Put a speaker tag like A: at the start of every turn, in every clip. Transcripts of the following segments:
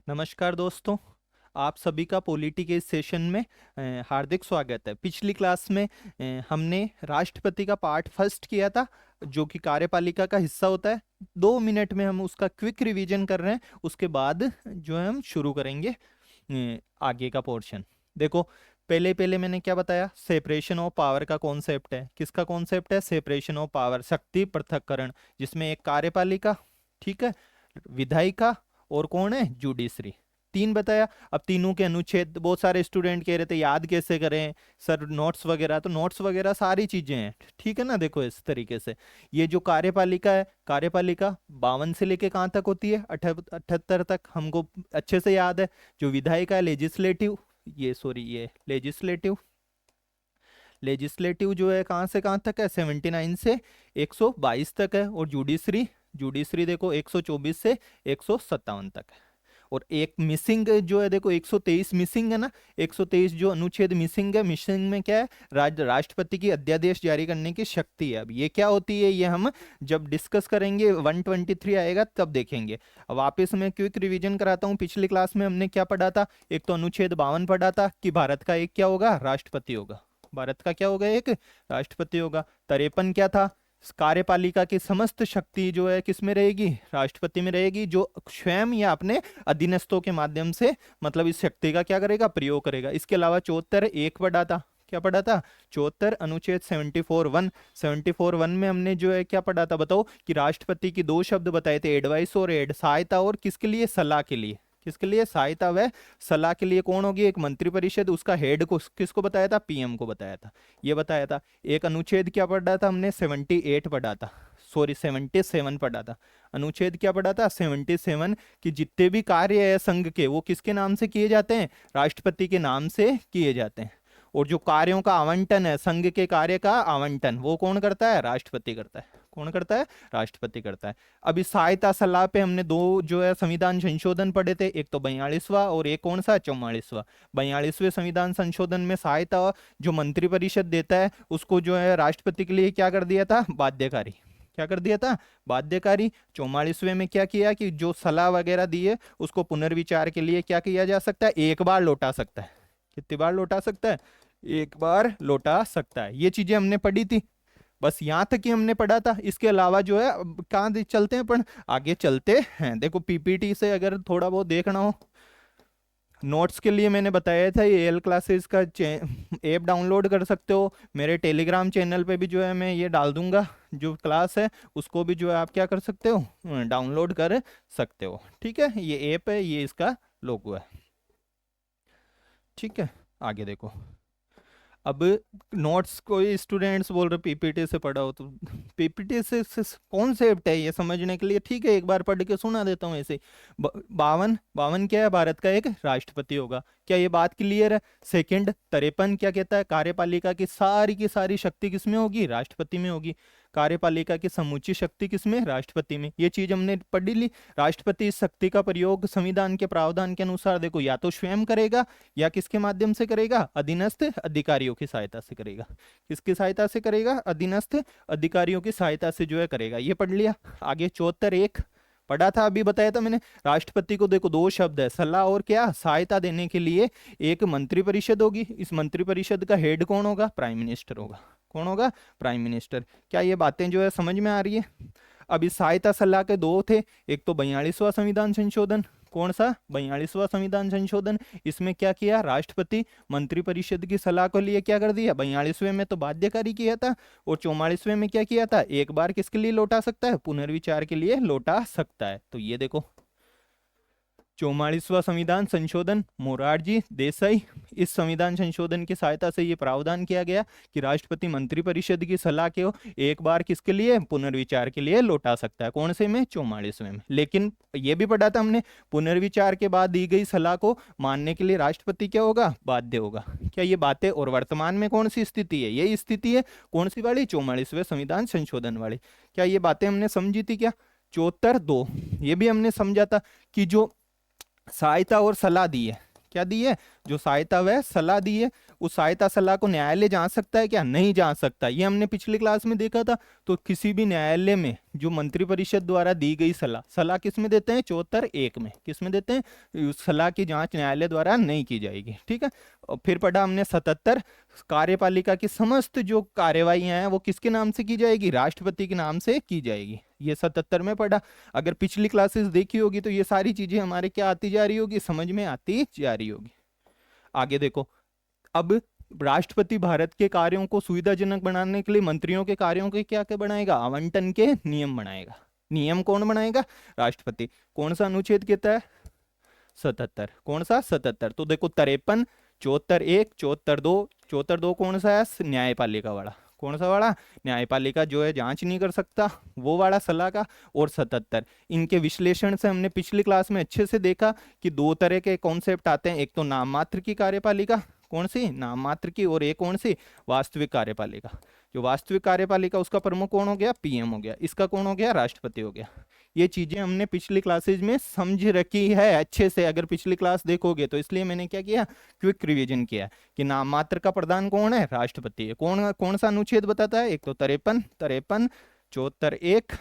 A: नमस्कार दोस्तों, आप सभी का पॉलिटी के इस सेशन में हार्दिक स्वागत है। पिछली क्लास में हमने राष्ट्रपति का पार्ट फर्स्ट किया था, जो कि कार्यपालिका का हिस्सा होता है। 2 मिनट में हम उसका क्विक रिवीजन कर रहे हैं, उसके बाद जो है हम शुरू करेंगे आगे का पोर्शन। देखो, पहले पहले मैंने क्या बताया, सेपरेशन ऑफ पावर का कॉन्सेप्ट है। किसका कॉन्सेप्ट है? सेपरेशन ऑफ पावर, शक्ति पृथक्करण, जिसमें एक कार्यपालिका, ठीक है, विधायिका और कौन है, जुडिशरी। तीन बताया। अब तीनों के अनुच्छेद, बहुत सारे स्टूडेंट कह रहे थे याद कैसे करें सर, नोट्स वगैरह, तो नोट्स वगैरह सारी चीजें हैं, ठीक है ना। देखो इस तरीके से, ये जो कार्यपालिका है, कार्यपालिका 52 से लेके कहाँ तक होती है, 78 तक, हमको अच्छे से याद है। जो विधायिका है, लेजिस्लेटिव, ये सॉरी ये लेजिस्लेटिव, लेजिस्लेटिव जो है कहाँ से कहाँ तक है, 79 से 122 तक है। और जुडिशरी, जुडिशरी देखो 124 से 157 तक है। और एक मिसिंग जो है, देखो 123 मिसिंग है ना, 123 जो अनुच्छेद मिसिंग है। मिसिंग में क्या है, राष्ट्रपति की अध्यादेश जारी करने की शक्ति है। अब ये क्या होती है, ये हम जब डिस्कस करेंगे, 123 आएगा तब देखेंगे। अब वापस मैं क्विक रिवीजन कराता हूँ। पिछली क्लास में हमने क्या पढ़ा था, एक तो अनुच्छेद 52 पढ़ा था कि भारत का एक क्या होगा, राष्ट्रपति होगा। भारत का क्या होगा, एक राष्ट्रपति होगा। 53 क्या था, कार्यपालिका की समस्त शक्ति जो है किस में रहेगी, राष्ट्रपति में रहेगी, जो स्वयं या अपने अधीनस्थों के माध्यम से मतलब इस शक्ति का क्या करेगा, प्रयोग करेगा। इसके अलावा 74 एक पढ़ा था, क्या पढ़ा था, 74 अनुच्छेद 74(1) में हमने जो है क्या पढ़ा था, बताओ, कि राष्ट्रपति की दो शब्द बताए थे, एडवाइस और एड, सहायता और किसके लिए, सलाह के लिए। किसके लिए, सहायता व सलाह के लिए कौन होगी, एक मंत्रिपरिषद, उसका हेड को किसको बताया था, पीएम को बताया था, ये बताया था। एक अनुच्छेद क्या पढ़ा था हमने, 78 पढ़ा था, सॉरी 77 पढ़ा था। अनुच्छेद क्या पढ़ा था, 77, कि जितने भी कार्य है संघ के, वो किसके नाम से किए जाते हैं, राष्ट्रपति के नाम से किए जाते हैं। और जो कार्यों का आवंटन है, संघ के कार्य का आवंटन, वो कौन करता है, राष्ट्रपति करता है। कौन करता है, राष्ट्रपति करता है। अभी सहायता सलाह पे हमने दो जो है संविधान संशोधन पढ़े थे, एक तो 42वां और एक कौन सा, 44वां। 42वें संविधान संशोधन में सहायता जो मंत्रिपरिषद देता है, उसको जो है राष्ट्रपति के लिए क्या कर दिया था, बाध्यकारी। क्या कर दिया था, बाध्यकारी। 44वें में क्या किया कि जो सलाह वगैरह दी है, उसको पुनर्विचार के लिए क्या किया जा सकता है, एक बार लौटा सकता है। कितनी बार लौटा सकता है, एक बार लौटा सकता है। ये चीजें हमने पढ़ी थी, बस यहाँ तक ही हमने पढ़ा था। इसके अलावा जो है कहाँ चलते हैं अपन, आगे चलते हैं। देखो पीपीटी से अगर थोड़ा बहुत देखना हो, नोट्स के लिए मैंने बताया था, ये एल क्लासेस का ऐप डाउनलोड कर सकते हो। मेरे टेलीग्राम चैनल पे भी जो है मैं ये डाल दूंगा, जो क्लास है उसको भी जो है आप क्या कर सकते हो, डाउनलोड कर सकते हो। ठीक है, ये ऐप है, ये इसका लोगो है। ठीक है, आगे देखो। अब नोट्स कोई स्टूडेंट्स बोल रहे पीपीटी से पढ़ा हो, तो पीपीटी से कॉन्सेप्ट है ये समझने के लिए, ठीक है, एक बार पढ़ के सुना देता हूँ ऐसे ही। 52 क्या है, भारत का एक राष्ट्रपति होगा। क्या ये बात क्लियर है। सेकंड 53 क्या कहता है, कार्यपालिका की सारी शक्ति किसमें होगी, राष्ट्रपति में होगी। कार्यपालिका की समूची शक्ति किसमें, राष्ट्रपति में। ये चीज हमने पढ़ ली। राष्ट्रपति इस शक्ति का प्रयोग संविधान के प्रावधान के अनुसार देखो या तो स्वयं करेगा या किसके माध्यम से करेगा, अधीनस्थ अधिकारियों की सहायता से करेगा। किसकी सहायता से करेगा, अधीनस्थ अधिकारियों की सहायता से जो है करेगा। ये पढ़ लिया। आगे 74 एक पढ़ा था, अभी बताया था मैंने। राष्ट्रपति को देखो दो शब्द है, सलाह और क्या, सहायता देने के लिए एक मंत्रिपरिषद होगी। इस मंत्रिपरिषद का हेड कौन होगा, प्राइम मिनिस्टर होगा। कौन होगा, प्राइम मिनिस्टर। क्या ये बातें जो है समझ में आ रही है। अब इस सहायता सलाह के दो थे, एक तो 42वां संविधान संशोधन, कौन सा, 42वां संविधान संशोधन। इसमें क्या किया, राष्ट्रपति मंत्रिपरिषद की सलाह को लिए क्या कर दिया, 42वें में तो बाध्यकारी किया था, और 44वें में क्या किया था, एक बार किसके लिए लौटा सकता है, पुनर्विचार के लिए लौटा सकता है। तो ये देखो 44वां संविधान संशोधन, मोरारजी देसाई, इस संविधान संशोधन की सहायता से ये प्रावधान किया गया कि राष्ट्रपति मंत्रिपरिषद की सलाह को एक बार किसके लिए, पुनर्विचार के लिए लौटा सकता है। कौन से में, 44वें में। लेकिन ये भी पढ़ा था हमने, पुनर्विचार के बाद दी गई सलाह को मानने के लिए राष्ट्रपति क्या होगा, बाध्य होगा। क्या ये बातें, और वर्तमान में कौन सी स्थिति है, यही स्थिति है, कौन सी वाली, 44वें संविधान संशोधन वाली। क्या ये बातें हमने समझी थी क्या। 74(2) ये भी हमने समझा था कि जो सहायता और सलाह दी है, क्या दी है, जो सहायता वह सलाह दी है, उस सहायता सलाह को न्यायालय जांच सकता है क्या? नहीं जांच सकता। ये हमने पिछली क्लास में देखा था। तो किसी भी न्यायालय में जो मंत्रिपरिषद द्वारा दी गई सलाह, सलाह किस में देते हैं? 74(1) में। किस में देते हैं? उस सलाह की जांच न्यायालय द्वारा नहीं की जाएगी। ठीक है। और फिर पढ़ा हमने 77, कार्यपालिका की समस्त जो कार्यवाहियां हैं वो किसके नाम से की जाएगी? राष्ट्रपति के नाम से की जाएगी। ये 77 में पढ़ा। अगर पिछली क्लासेस देखी होगी तो ये सारी चीजें हमारे क्या आती जा रही होगी? समझ में आती जा रही होगी। आगे देखो, अब राष्ट्रपति भारत के कार्यों को सुविधाजनक बनाने के लिए मंत्रियों के कार्यों के क्या क्या बनाएगा? आवंटन के नियम बनाएगा। नियम कौन बनाएगा? राष्ट्रपति। कौन सा अनुच्छेद कहता है? 77। कौन सा? 77। तो देखो 53, 74(1), 74(2), 74(2) कौन सा है? न्यायपालिका वाला। कौन सा वाला? न्यायपालिका जो है जांच नहीं कर सकता, वो वाला सलाह का। और 77, इनके विश्लेषण से हमने पिछली क्लास में अच्छे से देखा कि दो तरह के कॉन्सेप्ट आते हैं। एक तो नाम मात्र की कार्यपालिका, कौन सी? नाम मात्र की। और एक कौन सी? वास्तविक कार्यपालिका। जो वास्तविक कार्यपालिका उसका प्रमुख कौन हो गया? पीएम हो गया। इसका कौन हो गया? राष्ट्रपति हो गया। ये चीजें हमने पिछली क्लासेज में समझ रखी है अच्छे से, अगर पिछली क्लास देखोगे तो। इसलिए मैंने क्या किया? क्विक रिवीजन किया कि नाम मात्र का प्रधान कौन है? राष्ट्रपति है। कौन कौन सा अनुच्छेद बताता है? एक तो 53, 74(1),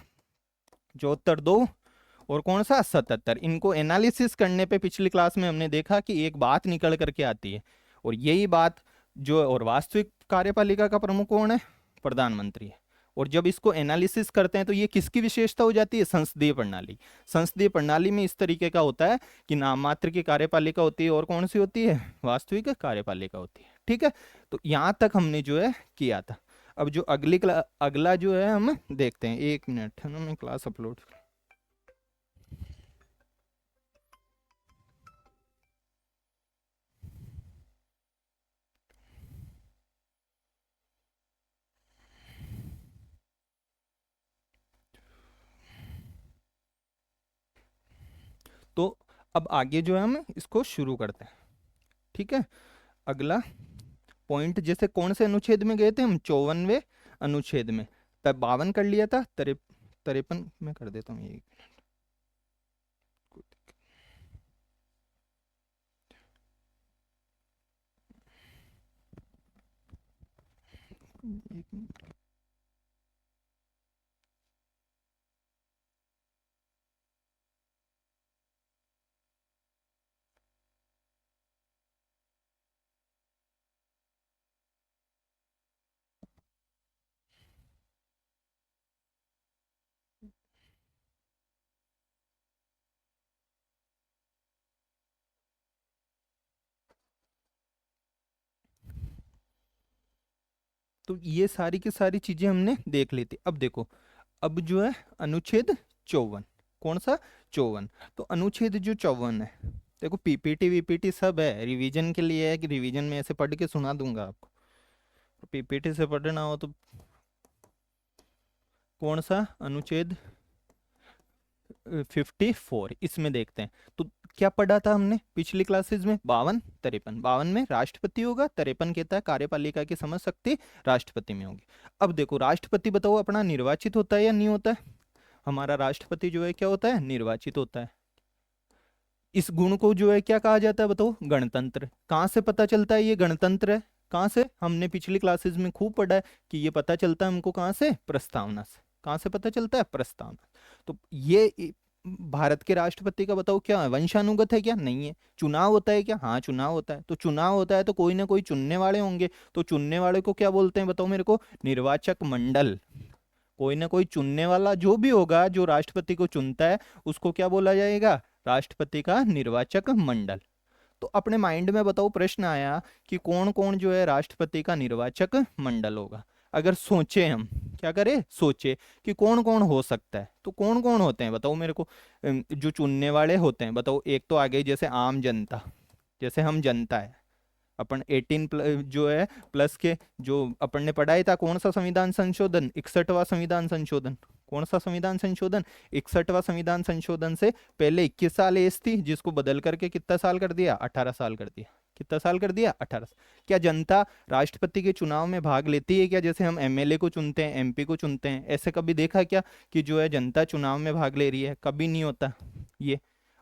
A: 74(2) और कौन सा? 77। इनको एनालिसिस करने पे पिछली क्लास में हमने देखा कि एक बात निकल करके आती है, और यही बात जो, और वास्तविक कार्यपालिका का प्रमुख कौन है? प्रधानमंत्री है। और जब इसको एनालिसिस करते हैं तो ये किसकी विशेषता हो जाती है? संसदीय प्रणाली। संसदीय प्रणाली में इस तरीके का होता है कि नाम मात्र की कार्यपालिका होती है और कौन सी होती है? वास्तविक कार्यपालिका होती है। ठीक है। तो यहां तक हमने जो है किया था। अब जो अगला जो है हम देखते हैं। 1 मिनट है ना, मैं क्लास अपलोड। तो अब आगे जो है हम इसको शुरू करते हैं। ठीक है। अगला पॉइंट, जैसे कौन से अनुच्छेद में गए थे हम? 54वें अनुच्छेद में। तब 52 कर लिया था। 53 में कर देता हूँ ये। तो ये सारी की सारी चीजें हमने देख ली थी। अब देखो, अब जो है अनुच्छेद 54। कौन सा? 54। तो अनुच्छेद जो 54 है, देखो पीपीटी वीपीटी सब है, रिवीजन के लिए है कि रिवीजन में ऐसे पढ़ के सुना दूंगा आपको। पीपीटी से पढ़ना हो तो कौन सा अनुच्छेद? 54, इसमें देखते हैं। तो क्या पढ़ा था हमने पिछली क्लासेस में? 52, 53। 52 में राष्ट्रपति होगा, 53 कहता है कार्यपालिका की समझ शक्ति राष्ट्रपति में होगी। अब देखो, राष्ट्रपति बताओ अपना निर्वाचित होता है या नहीं होता है? हमारा राष्ट्रपति जो है क्या होता है? निर्वाचित होता है। इस गुण को जो है क्या कहा जाता है बताओ? गणतंत्र। कहाँ से पता चलता है ये गणतंत्र है? कहाँ से? हमने पिछली क्लासेस में खूब पढ़ा है कि ये पता चलता है हमको कहाँ से? प्रस्तावना से। कहाँ से पता चलता है? प्रस्तावना। तो ये भारत के राष्ट्रपति का बताओ क्या है? वंशानुगत है क्या? नहीं है। चुनाव होता है क्या? हाँ, चुनाव होता है। तो चुनाव होता है तो कोई ना कोई चुनने वाले होंगे। तो चुनने वाले को क्या बोलते हैं बताओ मेरे को? निर्वाचक मंडल। कोई ना कोई चुनने वाला जो भी होगा, जो राष्ट्रपति को चुनता है, उसको क्या बोला जाएगा? राष्ट्रपति का निर्वाचक मंडल। तो अपने माइंड में बताओ, प्रश्न आया कि कौन कौन जो है राष्ट्रपति का निर्वाचक मंडल होगा। अगर सोचे हम, क्या करें? सोचे कि कौन कौन हो सकता है, तो कौन कौन होते हैं बताओ मेरे को? जो चुनने वाले होते हैं बताओ। एक तो आ गई जैसे आम जनता, जैसे हम जनता है। अपन 18 जो है प्लस के, जो अपन ने पढ़ाई था, कौन सा संविधान संशोधन? 61वां संविधान संशोधन। कौन सा संविधान संशोधन? 61वां संविधान संशोधन से पहले 21 साल एज थी, जिसको बदल करके कितना साल कर दिया? 18 साल कर दिया। कितना साल कर दिया? 18 साल। क्या जनता राष्ट्रपति के चुनाव में भाग लेती है क्या? जैसे हम एमएलए को चुनते हैं, एमपी को चुनते हैं, ऐसे कभी देखा क्या कि जो है जनता चुनाव में भाग ले रही है? कभी नहीं होता ये।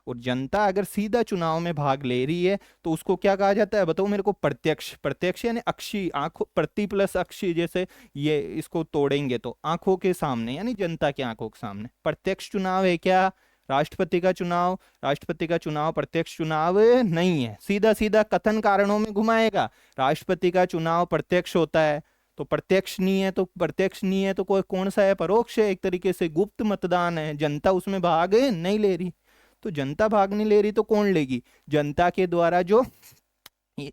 A: और जनता अगर सीधा चुनाव में भाग ले रही है तो उसको क्या कहा जाता है, बताओ मेरे को? प्रत्यक्ष। प्रत्यक्ष यानी अक्षी, आंखों, प्रति प्लस अक्षी, जैसे ये इसको तोड़ेंगे तो आंखों के सामने, यानी जनता की आंखों के सामने। प्रत्यक्ष चुनाव है क्या राष्ट्रपति का चुनाव? राष्ट्रपति का चुनाव प्रत्यक्ष चुनाव नहीं है। सीधा सीधा कथन कारणों में घुमाएगा, राष्ट्रपति का चुनाव प्रत्यक्ष होता है, तो प्रत्यक्ष नहीं है, तो प्रत्यक्ष नहीं है तो कोई कौन सा है? परोक्ष है, एक तरीके से गुप्त मतदान है, जनता उसमें भाग नहीं ले रही। तो जनता भाग नहीं ले रही तो कौन लेगी? जनता के द्वारा जो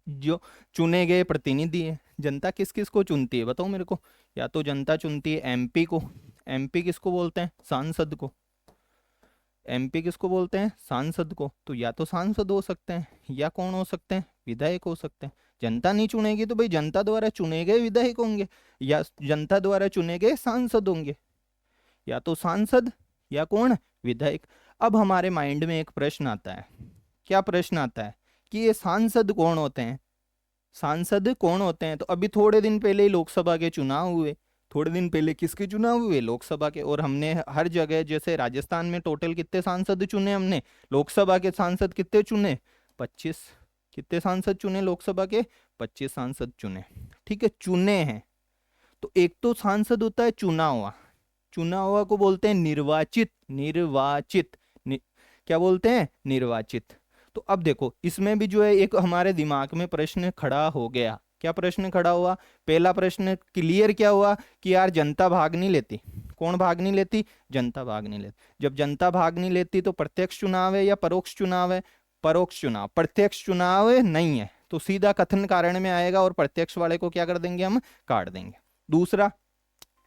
A: जो चुने गए प्रतिनिधि है। जनता किस किस को चुनती है बताओ मेरे को? या तो जनता चुनती है एमपी को। एमपी किसको बोलते हैं? सांसद को। एमपी किसको बोलते हैं? सांसद को। तो या तो सांसद हो सकते हैं, या कौन हो सकते हैं? विधायक हो सकते हैं। जनता नहीं चुनेगी तो भाई जनता द्वारा चुने गए विधायक होंगे, या जनता द्वारा चुने गए सांसद होंगे। या तो सांसद या कौन? विधायक। अब हमारे माइंड में एक प्रश्न आता है। क्या प्रश्न आता है? कि ये सांसद कौन होते हैं? सांसद कौन होते हैं? तो अभी थोड़े दिन पहले ही लोकसभा के चुनाव हुए। थोड़े दिन पहले किसके चुनाव हुए? लोकसभा के। और हमने हर जगह, जैसे राजस्थान में टोटल कितने सांसद चुने हमने? लोकसभा के सांसद कितने चुने? 25। कितने सांसद चुने लोकसभा के? 25 सांसद चुने। ठीक है, चुने हैं। तो एक तो सांसद होता है चुना हुआ। चुना हुआ को बोलते हैं निर्वाचित। निर्वाचित क्या बोलते हैं? निर्वाचित। तो अब देखो, इसमें भी जो है एक हमारे दिमाग में प्रश्न खड़ा हो गया। क्या प्रश्न खड़ा हुआ? पहला प्रश्न क्लियर क्या हुआ कि यार जनता भाग नहीं लेती। कौन भाग नहीं लेती? जनता भाग नहीं लेती। जब जनता भाग नहीं लेती तो प्रत्यक्ष चुनाव है या परोक्ष चुनाव है? परोक्ष चुनाव। प्रत्यक्ष चुनाव नहीं है तो सीधा कथन कारण में आएगा, और प्रत्यक्ष वाले को क्या कर देंगे? हम काट देंगे। दूसरा,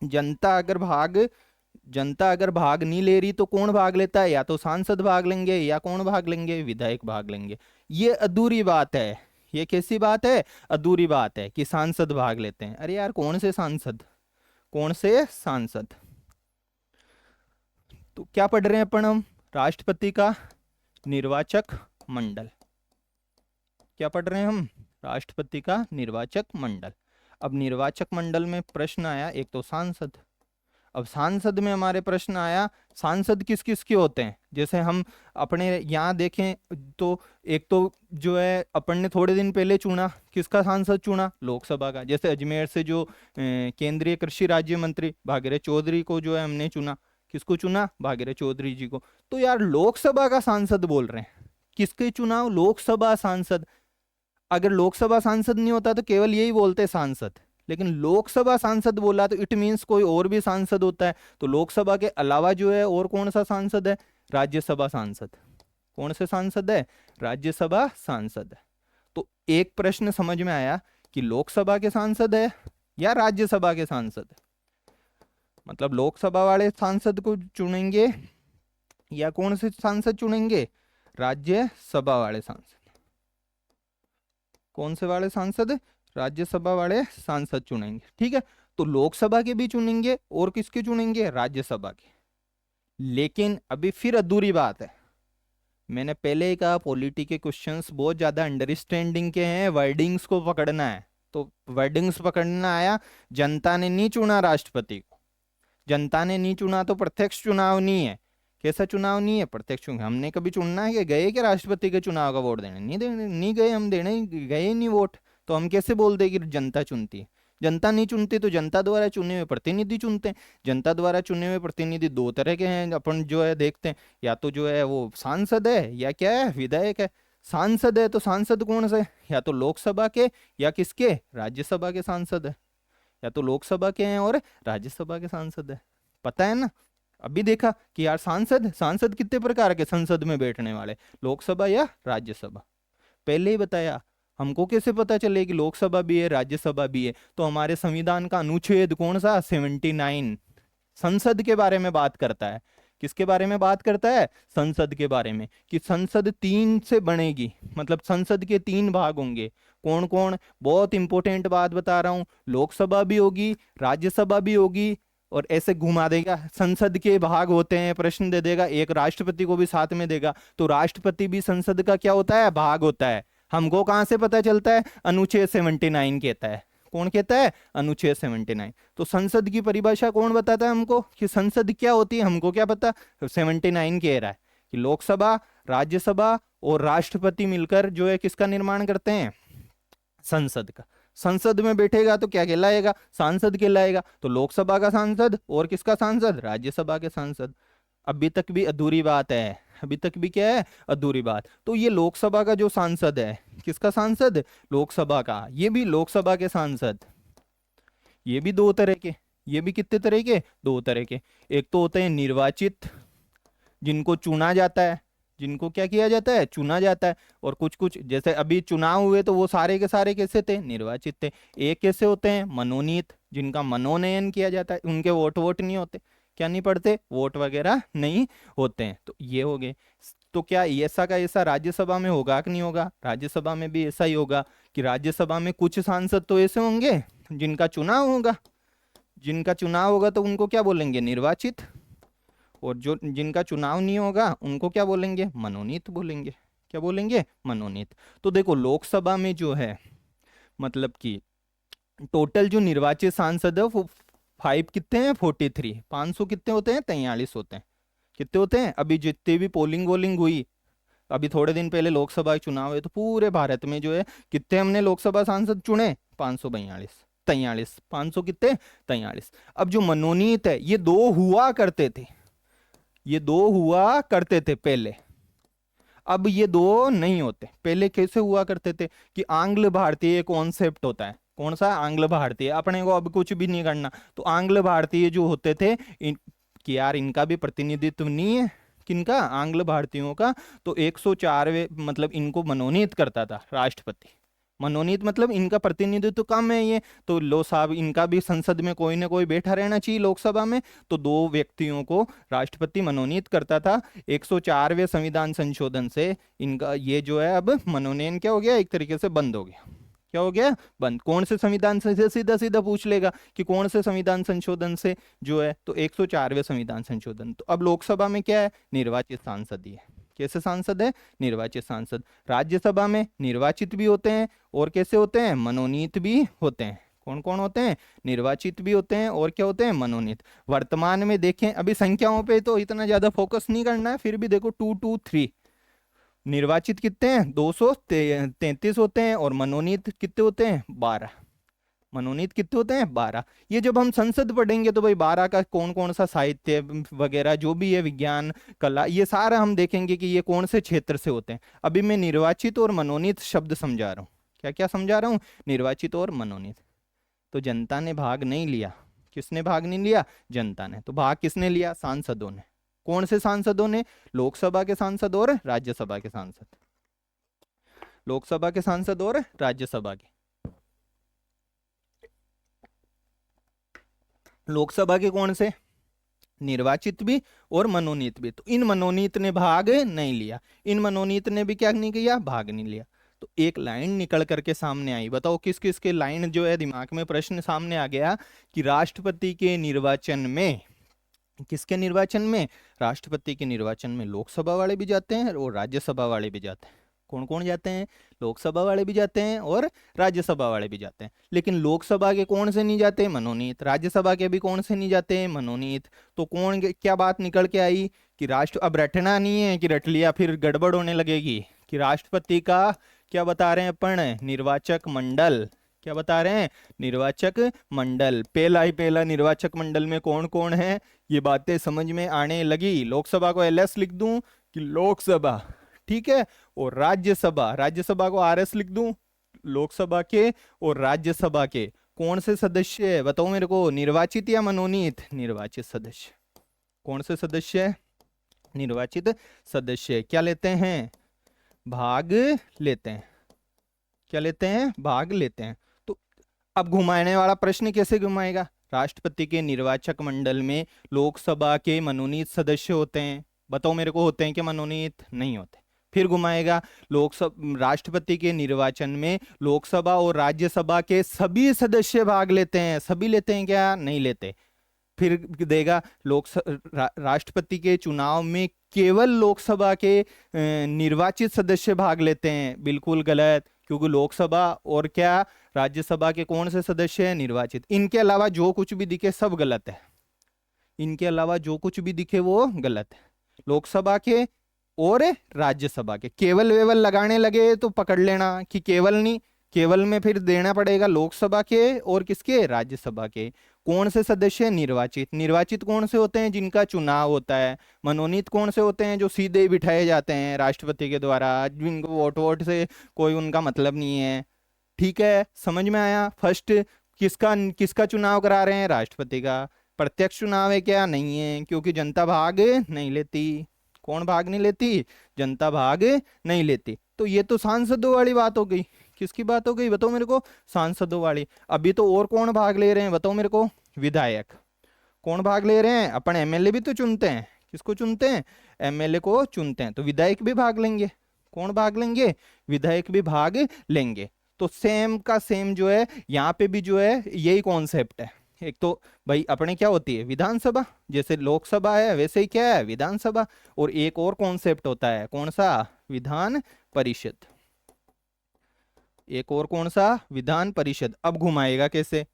A: जनता अगर भाग नहीं ले रही तो कौन भाग लेता है? या तो सांसद भाग लेंगे, या कौन भाग लेंगे? विधायक भाग लेंगे। ये अधूरी बात है। ये कैसी बात है? अधूरी बात है कि सांसद भाग लेते हैं। अरे यार, कौन से सांसद? कौन से सांसद? तो क्या पढ़ रहे हैं अपन हम? राष्ट्रपति का निर्वाचक मंडल। क्या पढ़ रहे हैं हम? राष्ट्रपति का निर्वाचक मंडल। अब निर्वाचक मंडल में प्रश्न आया एक तो सांसद। अब सांसद में हमारे प्रश्न आया, सांसद किस किस के होते हैं? जैसे हम अपने यहाँ देखें तो एक तो जो है अपन ने थोड़े दिन पहले चुना, किसका सांसद चुना? लोकसभा का। जैसे अजमेर से जो केंद्रीय कृषि राज्य मंत्री भागीरथ चौधरी को जो है हमने चुना। किसको चुना? भागीरथ चौधरी जी को। तो यार लोकसभा का सांसद बोल रहे हैं, किसके चुनाव? लोकसभा सांसद। अगर लोकसभा सांसद नहीं होता तो केवल यही बोलते सांसद, लेकिन लोकसभा सांसद बोला तो इट मीन्स कोई और भी सांसद होता है। तो लोकसभा के अलावा जो है और कौन सा सांसद है? राज्यसभा सांसद। कौन से सांसद है? राज्यसभा सांसद। तो एक प्रश्न समझ में आया कि लोकसभा के सांसद है या राज्यसभा के सांसद। मतलब लोकसभा वाले सांसद को चुनेंगे या कौन से सांसद चुनेंगे? राज्यसभा वाले सांसद। कौन से वाले सांसद? राज्यसभा वाले सांसद चुनेंगे। ठीक है, तो लोकसभा के भी चुनेंगे और किसके चुनेंगे? राज्यसभा के। लेकिन अभी फिर अधूरी बात है। मैंने पहले ही कहा पॉलिटी के क्वेश्चंस बहुत ज्यादा अंडरस्टैंडिंग के हैं, वर्डिंग्स को पकड़ना है। तो वर्डिंग्स पकड़ना आया, जनता ने नहीं चुना राष्ट्रपति को। जनता ने नहीं चुना तो प्रत्यक्ष चुनाव नहीं है। कैसा चुनाव नहीं है? प्रत्यक्ष चुनाव। हमने कभी चुनना है कि गए कि राष्ट्रपति के चुनाव का वोट देने? नहीं गए हम, देने गए नहीं वोट। तो हम कैसे बोल दे कि जनता चुनती है? जनता नहीं चुनती तो जनता द्वारा चुने हुए प्रतिनिधि चुनते हैं। जनता द्वारा चुने हुए प्रतिनिधि दो तरह के हैं, अपन जो है देखते हैं। या तो जो है वो सांसद है या क्या है? विधायक है। सांसद है तो सांसद कौन से? या तो लोकसभा के या किसके? राज्यसभा के सांसद है। या तो लोकसभा के हैं और राज्यसभा के सांसद है। पता है ना? अभी देखा कि यार सांसद कितने प्रकार के संसद में बैठने वाले? लोकसभा या राज्यसभा? पहले ही बताया। हमको कैसे पता चले कि लोकसभा भी है राज्यसभा भी है? तो हमारे संविधान का अनुच्छेद कौन सा? 79 संसद के बारे में बात करता है। किसके बारे में बात करता है? संसद के बारे में। कि संसद 3 से बनेगी, मतलब संसद के 3 भाग होंगे। कौन कौन? बहुत इंपॉर्टेंट बात बता रहा हूं, लोकसभा भी होगी, राज्यसभा भी होगी। और ऐसे घुमा देगा, संसद के भाग होते हैं, प्रश्न दे देगा, एक राष्ट्रपति को भी साथ में देगा। तो राष्ट्रपति भी संसद का क्या होता है? भाग होता है। हमको कहां से पता चलता है? अनुच्छेद 79 कहता है। कौन कहता है? अनुच्छेद 79। तो संसद की परिभाषा कौन बताता है हमको कि संसद क्या होती है? हमको क्या पता? 79 कह रहा है कि लोकसभा, राज्यसभा और राष्ट्रपति मिलकर जो है किसका निर्माण करते हैं, संसद का। संसद में बैठेगा तो क्या कहलाएगा, सांसद कहलाएगा। तो लोकसभा का सांसद और किसका सांसद, राज्यसभा के सांसद। अभी तक भी अधूरी बात है, अभी तक भी क्या है, अधूरी बात। तो ये लोकसभा का जो सांसद है, किसका सांसद, लोकसभा का, ये भी लोकसभा के सांसद। ये भी दो तरह के, ये भी कितने तरह के, दो तरह के। एक तो होते हैं निर्वाचित, जिनको चुना जाता है, जिनको क्या किया जाता है, चुना जाता है। और कुछ कुछ जैसे अभी चुनाव हुए तो वो सारे के सारे कैसे थे, निर्वाचित थे। एक कैसे होते हैं, मनोनीत, जिनका मनोनयन किया जाता है, उनके वोट वोट नहीं होते, क्या नहीं पड़ते, वोट वगैरह नहीं होते हैं। तो ये हो गए। तो क्या ऐसा का ऐसा राज्यसभा में होगा कि नहीं होगा, राज्यसभा में भी ऐसा ही होगा कि राज्यसभा में कुछ सांसद तो ऐसे होंगे जिनका चुनाव होगा, जिनका चुनाव होगा तो उनको क्या बोलेंगे, निर्वाचित। और जो जिनका चुनाव नहीं होगा उनको क्या बोलेंगे, मनोनीत बोलेंगे। क्या बोलेंगे, मनोनीत। तो देखो लोकसभा में जो है मतलब कि टोटल जो निर्वाचित सांसद है वो 5 कितने हैं, 43। 500 कितने होते हैं, 43 होते हैं। कितने होते हैं, अभी जितने भी पोलिंग वोलिंग हुई, अभी थोड़े दिन पहले लोकसभा के चुनाव है, तो पूरे भारत में जो है कितने हमने लोकसभा सांसद चुने, 542, 43, 500 कितने, 43। अब जो मनोनीत है ये दो हुआ करते थे, ये दो हुआ करते थे पहले, अब ये दो नहीं होते। पहले कैसे हुआ करते थे कि आंग्ल भारतीय कॉन्सेप्ट होता है, कौन सा, आंग्ल भारतीय। अपने को अब कुछ भी नहीं करना, तो आंग्ल भारतीय जो होते थे कि यार इनका भी प्रतिनिधित्व नहीं है, किनका, आंग्ल भारतीयों का। तो 104वें मतलब इनको मनोनीत करता था राष्ट्रपति। मनोनीत मतलब इनका प्रतिनिधित्व कम है ये, तो लो साहब इनका भी संसद में कोई ना कोई बैठा रहना चाहिए लोकसभा में। तो दो व्यक्तियों को राष्ट्रपति मनोनीत करता था। 104वें संविधान संशोधन से इनका ये जो है अब मनोनयन क्या हो गया, एक तरीके से बंद हो गया। क्या हो गया, बंद। कौन से संविधान से, सीधा सीधा पूछ लेगा कि कौन से संविधान संशोधन से जो है, तो 104वें संविधान संशोधन। तो अब लोकसभा में क्या है, निर्वाचित सांसद ही है। कैसे सांसद है, निर्वाचित सांसद। राज्यसभा में निर्वाचित भी होते हैं और कैसे होते हैं, मनोनीत भी होते हैं। कौन कौन होते हैं, निर्वाचित भी होते हैं और क्या होते हैं, मनोनीत। वर्तमान में देखें, अभी संख्याओं पे तो इतना ज्यादा फोकस नहीं करना है, फिर भी देखो 223 निर्वाचित कितने हैं, 233 होते हैं, और मनोनीत कितने होते हैं, 12। मनोनीत कितने होते हैं, 12। ये जब हम संसद पढ़ेंगे तो भाई 12 का कौन कौन सा साहित्य वगैरह जो भी है, विज्ञान कला, ये सारा हम देखेंगे कि ये कौन से क्षेत्र से होते हैं। अभी मैं निर्वाचित और मनोनीत शब्द समझा रहा हूँ। क्या क्या समझा रहा हूँ, निर्वाचित और मनोनीत। तो जनता ने भाग नहीं लिया, किसने भाग नहीं लिया, जनता ने। तो भाग किसने लिया, सांसदों ने। कौन से सांसदों ने, लोकसभा के सांसद और राज्यसभा के सांसद। लोकसभा के सांसद और राज्यसभा के। लोकसभा के कौन से, निर्वाचित भी और मनोनीत भी। तो इन मनोनीत ने भाग नहीं लिया, इन मनोनीत ने भी क्या नहीं किया, भाग नहीं लिया। तो एक लाइन निकल करके सामने आई, बताओ किस किस के लाइन जो है दिमाग में प्रश्न सामने आ गया कि राष्ट्रपति के निर्वाचन में, किसके निर्वाचन में, राष्ट्रपति के निर्वाचन में लोकसभा वाले भी जाते हैं और राज्यसभा वाले भी जाते हैं। कौन कौन जाते हैं, लोकसभा वाले भी जाते हैं और राज्यसभा वाले भी जाते हैं। लेकिन लोकसभा के कौन से नहीं जाते, मनोनीत। राज्यसभा के भी कौन से नहीं जाते, मनोनीत। तो कौन, क्या बात निकल के आई कि राष्ट्र, अब रटना नहीं है कि रट लिया फिर गड़बड़ होने लगेगी, कि राष्ट्रपति का क्या बता रहे हैं अपन, निर्वाचक मंडल। क्या बता रहे हैं, निर्वाचक मंडल। पहला ही पहला निर्वाचक मंडल में कौन कौन है, ये बातें समझ में आने लगी। लोकसभा को LS लिख दूं कि लोकसभा, ठीक है, और राज्यसभा, राज्यसभा को RS लिख दूं। लोकसभा के और राज्यसभा के कौन से सदस्य है, बताओ मेरे को, निर्वाचित या मनोनीत, निर्वाचित सदस्य। कौन से सदस्य, निर्वाचित सदस्य। क्या लेते हैं, भाग लेते हैं। क्या लेते हैं, भाग लेते हैं। तो अब घुमाने वाला प्रश्न कैसे घुमाएगा, राष्ट्रपति के निर्वाचक मंडल में लोकसभा के मनोनीत सदस्य होते हैं, बताओ मेरे को, होते हैं कि मनोनीत, नहीं होते। फिर घुमाएगा, लोकसभा, राष्ट्रपति के निर्वाचन में लोकसभा और राज्यसभा के सभी सदस्य भाग लेते हैं, सभी लेते हैं क्या, नहीं लेते। फिर देगा राष्ट्रपति के चुनाव में केवल लोकसभा के निर्वाचित सदस्य भाग लेते हैं, बिल्कुल गलत। क्योंकि लोकसभा और क्या, राज्यसभा के कौन से सदस्य हैं, निर्वाचित। इनके अलावा जो कुछ भी दिखे सब गलत है, इनके अलावा जो कुछ भी दिखे वो गलत है। लोकसभा के और राज्यसभा के। केवल वेवल लगाने लगे तो पकड़ लेना कि केवल नहीं, केवल में फिर देना पड़ेगा लोकसभा के और किसके, राज्यसभा के। कौन से सदस्य, निर्वाचित। निर्वाचित कौन से होते हैं, जिनका चुनाव होता है। मनोनीत कौन से होते हैं, जो सीधे ही बिठाए जाते हैं राष्ट्रपति के द्वारा, जिनको वोट वोट से कोई उनका मतलब नहीं है। ठीक है, समझ में आया। फर्स्ट किसका किसका चुनाव करा रहे हैं, राष्ट्रपति का। प्रत्यक्ष चुनाव है क्या, नहीं है, क्योंकि जनता भाग नहीं लेती। कौन भाग नहीं लेती, जनता भाग नहीं लेती। तो ये तो सांसदों वाली बात हो गई। किसकी बात हो गई बताओ मेरे को, सांसदों वाली। अभी तो और कौन भाग ले रहे हैं बताओ मेरे को, विधायक। कौन भाग ले रहे हैं, अपन एमएलए भी तो चुनते हैं। किसको चुनते हैं, एमएलए को चुनते हैं। तो विधायक भी भाग लेंगे। कौन भाग लेंगे, विधायक भी भाग लेंगे। तो सेम का सेम जो है यहाँ पे भी जो है यही कॉन्सेप्ट है। एक तो भाई अपने क्या होती है, विधानसभा। जैसे लोकसभा है वैसे ही क्या है, विधानसभा। और एक और कॉन्सेप्ट होता है, कौन सा, विधान परिषद। एक और कौन सा, विधान परिषद। अब घुमाएगा कैसे,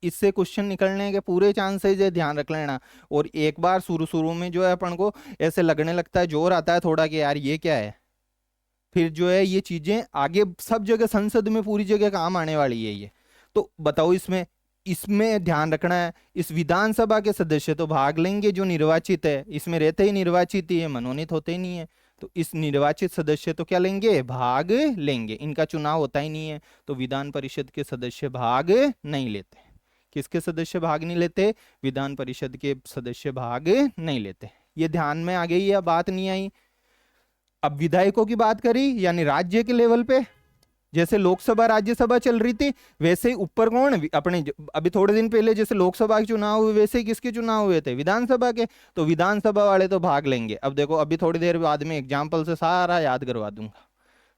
A: इससे क्वेश्चन निकलने के पूरे चांसेस है, ध्यान रख लेना। और एक बार शुरू शुरू में जो है अपन को ऐसे लगने लगता है, जोर आता है थोड़ा कि यार ये क्या है, फिर जो है ये चीजें आगे सब जगह संसद में पूरी जगह काम आने वाली है ये। तो बताओ इसमें इसमें ध्यान रखना है, इस विधानसभा के सदस्य तो भाग लेंगे जो निर्वाचित है, इसमें रहते ही निर्वाचित ही है, मनोनीत होते ही नहीं है। तो इस निर्वाचित सदस्य तो क्या लेंगे, भाग लेंगे। इनका चुनाव होता ही नहीं है, तो विधान परिषद के सदस्य भाग नहीं लेते। किसके सदस्य भाग नहीं लेते, विधान परिषद के सदस्य भाग नहीं लेते। ये ध्यान में आ गई या बात नहीं आई। अब विधायकों की बात करी, यानी राज्य के लेवल पे जैसे लोकसभा राज्यसभा चल रही थी, वैसे ही ऊपर कौन, अपने अभी थोड़े दिन पहले जैसे लोकसभा के चुनाव हुए, वैसे ही किसके चुनाव हुए थे, विधानसभा के। तो विधानसभा वाले तो भाग लेंगे। अब देखो अभी थोड़ी देर बाद में एग्जाम्पल से सारा याद करवा दूंगा।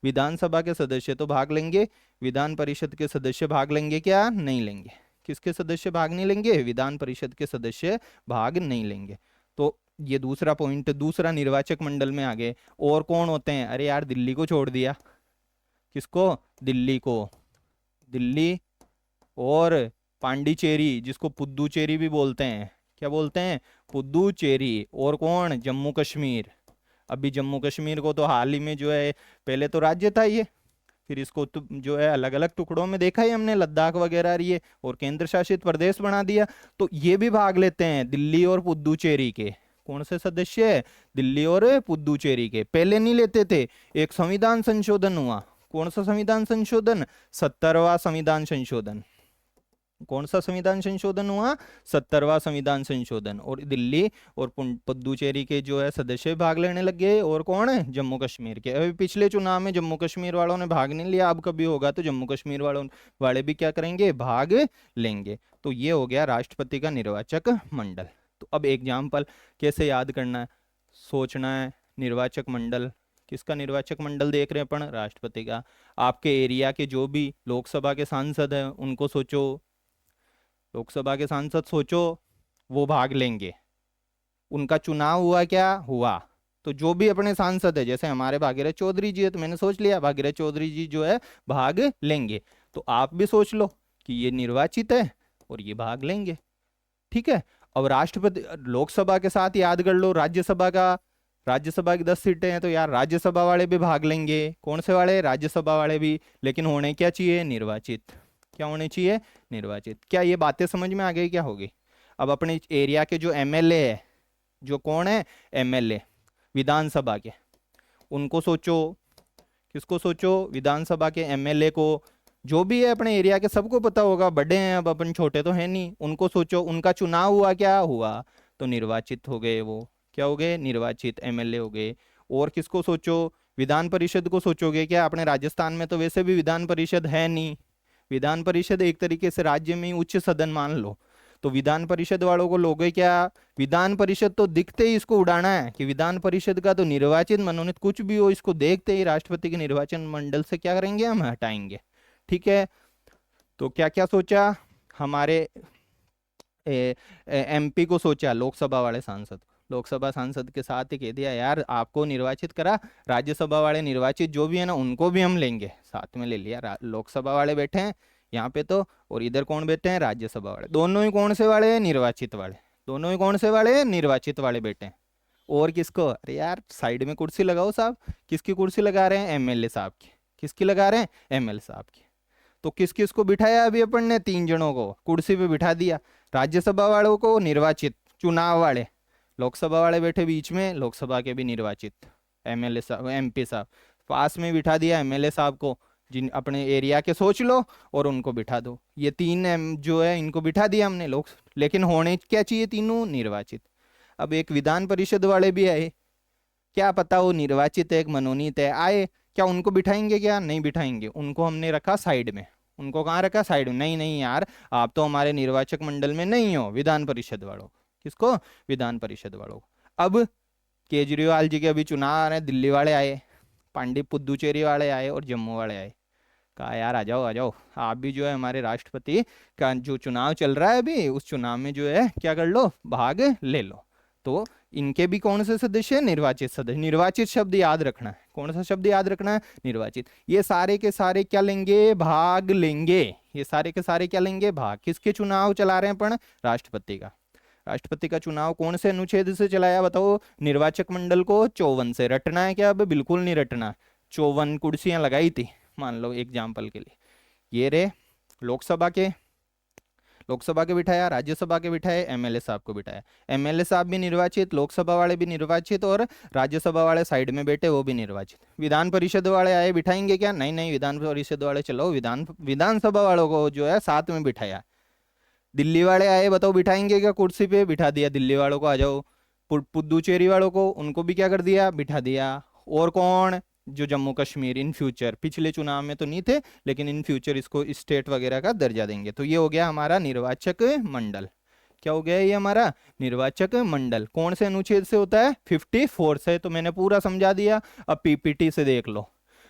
A: विधानसभा के सदस्य तो भाग लेंगे, विधान परिषद के सदस्य भाग लेंगे क्या, नहीं लेंगे। किसके सदस्य भाग नहीं लेंगे, विधान परिषद के सदस्य भाग नहीं लेंगे। तो ये दूसरा पॉइंट, दूसरा निर्वाचक मंडल में आ गए। और कौन होते हैं, अरे यार दिल्ली को छोड़ दिया। किसको, दिल्ली को। दिल्ली और पांडिचेरी, जिसको पुद्दुचेरी भी बोलते हैं। क्या बोलते हैं, पुद्दुचेरी। और कौन, जम्मू कश्मीर। अभी जम्मू कश्मीर को तो हाल ही में जो है, पहले तो राज्य था ये, फिर इसको तो जो है अलग अलग टुकड़ों में देखा ही हमने, लद्दाख वगैरह ये, और केंद्र शासित प्रदेश बना दिया। तो ये भी भाग लेते हैं, दिल्ली और पुद्दुचेरी के। कौन से सदस्य है, दिल्ली और पुद्दुचेरी के। पहले नहीं लेते थे, एक संविधान संशोधन हुआ। कौन सा संविधान संशोधन, 70वां संविधान संशोधन। कौन सा संविधान संशोधन हुआ, 70वां संविधान संशोधन। और दिल्ली और पुद्दुचेरी के जो है सदस्य भाग लेने लग गए। और कौन है, जम्मू कश्मीर के। अभी पिछले चुनाव में जम्मू कश्मीर वालों ने भाग नहीं लिया, अब कभी होगा तो जम्मू कश्मीर वाले भी क्या करेंगे, भाग लेंगे। तो ये हो गया राष्ट्रपति का निर्वाचक मंडल। तो अब एग्जाम्पल कैसे याद करना है, सोचना है। निर्वाचक मंडल, किसका निर्वाचक मंडल देख रहे हैं अपन, राष्ट्रपति का। आपके एरिया के जो भी लोकसभा के सांसद हैं उनको सोचो, लोकसभा के सांसद सोचो, वो भाग लेंगे। उनका चुनाव हुआ क्या, हुआ। तो जो भी अपने सांसद है, जैसे हमारे भागीरथ चौधरी जी है, तो मैंने सोच लिया भागीरथ चौधरी जी जो है भाग लेंगे। तो आप भी सोच लो कि ये निर्वाचित है और ये भाग लेंगे। ठीक है। अब राष्ट्रपति, लोकसभा के साथ याद कर लो राज्यसभा का। राज्यसभा की 10 सीटें हैं, तो यार राज्यसभा वाले भी भाग लेंगे। कौन से वाले, राज्यसभा वाले भी। लेकिन होने क्या चाहिए, निर्वाचित। क्या होने चाहिए, निर्वाचित। क्या ये बातें समझ में आ गई, क्या होगी। अब अपने एरिया के जो एमएलए है, जो कौन है, एमएलए विधानसभा के, उनको सोचो। किसको सोचो, विधानसभा के एमएलए को। जो भी है अपने एरिया के, सबको पता होगा, बड़े हैं अब, अपन छोटे तो हैं नहीं। उनको सोचो, उनका चुनाव हुआ क्या, हुआ, तो निर्वाचित हो गए वो। क्या हो गए, निर्वाचित एमएलए हो गए। और किसको सोचो, विधान परिषद को सोचोगे क्या। अपने राजस्थान में तो वैसे भी विधान परिषद है नहीं। विधान परिषद एक तरीके से राज्य में उच्च सदन मान लो। तो विधान परिषद वालों को लोगे क्या, विधान परिषद तो दिखते ही इसको उड़ाना है कि विधान परिषद का तो निर्वाचित मनोनीत कुछ भी हो, इसको देखते ही राष्ट्रपति के निर्वाचन मंडल से क्या करेंगे, हम हटाएंगे। ठीक है। तो क्या क्या सोचा, हमारे एमपी को सोचा, लोकसभा वाले सांसद। लोकसभा सांसद के साथ ही कह दिया यार आपको निर्वाचित करा, राज्यसभा वाले निर्वाचित जो भी है ना उनको भी हम लेंगे, साथ में ले लिया। लोकसभा वाले बैठे हैं यहाँ पे तो, और इधर कौन बैठे हैं, राज्यसभा वाले। दोनों ही कौन से वाले हैं, निर्वाचित वाले। दोनों ही कौन से वाले हैं, निर्वाचित वाले बैठे हैं। और किसको, अरे यार साइड में कुर्सी लगाओ साहब, किसकी कुर्सी लगा रहे हैं, एमएलए साहब की। किसकी लगा रहे हैं, एमएलए साहब की। तो किस किस को बिठाया अभी अपन ने, 3 जनों को कुर्सी पे बिठा दिया। राज्यसभा वालों को निर्वाचित, चुनाव वाले, लोकसभा वाले बैठे बीच में, लोकसभा के भी निर्वाचित एमएलए साहब, एमपी साहब। पास में बिठा दिया एमएलए साहब को, जिन अपने एरिया के सोच लो, और उनको बिठा दो। ये 3 जो है इनको बिठा दिया हमने लोग, लेकिन होने क्या चाहिए, तीनों निर्वाचित। अब एक विधान परिषद वाले भी आए, क्या पता वो निर्वाचित है, एक मनोनीत है, आए, क्या उनको बिठाएंगे, क्या नहीं बिठाएंगे, उनको हमने रखा साइड में। उनको कहाँ रखा, साइड में। नहीं नहीं यार, आप तो हमारे निर्वाचक मंडल में नहीं हो, विधान परिषद वालों को। किसको, विधान परिषद वालों को। अब केजरीवाल जी के अभी चुनाव आ रहे हैं, दिल्ली वाले आए, पांडित पुदुचेरी वाले आए, और जम्मू वाले आए। कहा यार आ जाओ आ जाओ, आप भी जो है हमारे राष्ट्रपति का जो चुनाव चल रहा है अभी, उस चुनाव में जो है क्या कर लो, भाग ले लो। तो इनके भी कौन से सदस्य हैं, निर्वाचित सदस्य। निर्वाचित शब्द याद रखना है, कौन सा शब्द याद रखना है, निर्वाचित। ये सारे के सारे क्या लेंगे, भाग लेंगे। ये सारे के सारे क्या लेंगे, भाग। किसके चुनाव चला रहे हैं अपन, राष्ट्रपति का। राष्ट्रपति का चुनाव कौन से अनुच्छेद से चलाया बताओ, निर्वाचक मंडल को 54 से। रटना है क्या, अब बिल्कुल नहीं रटना। 54 कुर्सियां लगाई थी, मान लो एग्जाम्पल के लिए। ये रे लोकसभा के, लोकसभा के बिठाया, राज्यसभा के बिठाए, एमएलए साहब को बिठाया। एमएलए साहब भी निर्वाचित, लोकसभा वाले भी निर्वाचित, और राज्यसभा वाले साइड में बैठे वो भी निर्वाचित। विधान परिषद वाले आए, बिठाएंगे क्या, नहीं नहीं, विधान परिषद वाले चलो, विधानसभा वालों को जो है साथ में बिठाया। दिल्ली वाले आए, बताओ बिठाएंगे क्या कुर्सी पे, बिठा दिया। दिल्ली वालों को आ जाओ। पुदुचेरी वालों को, उनको भी क्या कर दिया, बिठा दिया। और कौन, जो जम्मू कश्मीर, इन फ्यूचर, पिछले चुनाव में तो नहीं थे, लेकिन इन फ्यूचर इसको स्टेट वगैरह का दर्जा देंगे। तो ये हो गया हमारा निर्वाचक मंडल। क्या हो गया ये हमारा निर्वाचक मंडल। कौन से अनुच्छेद से होता है, 54 से। तो मैंने पूरा समझा दिया, अब पीपीटी से देख लो।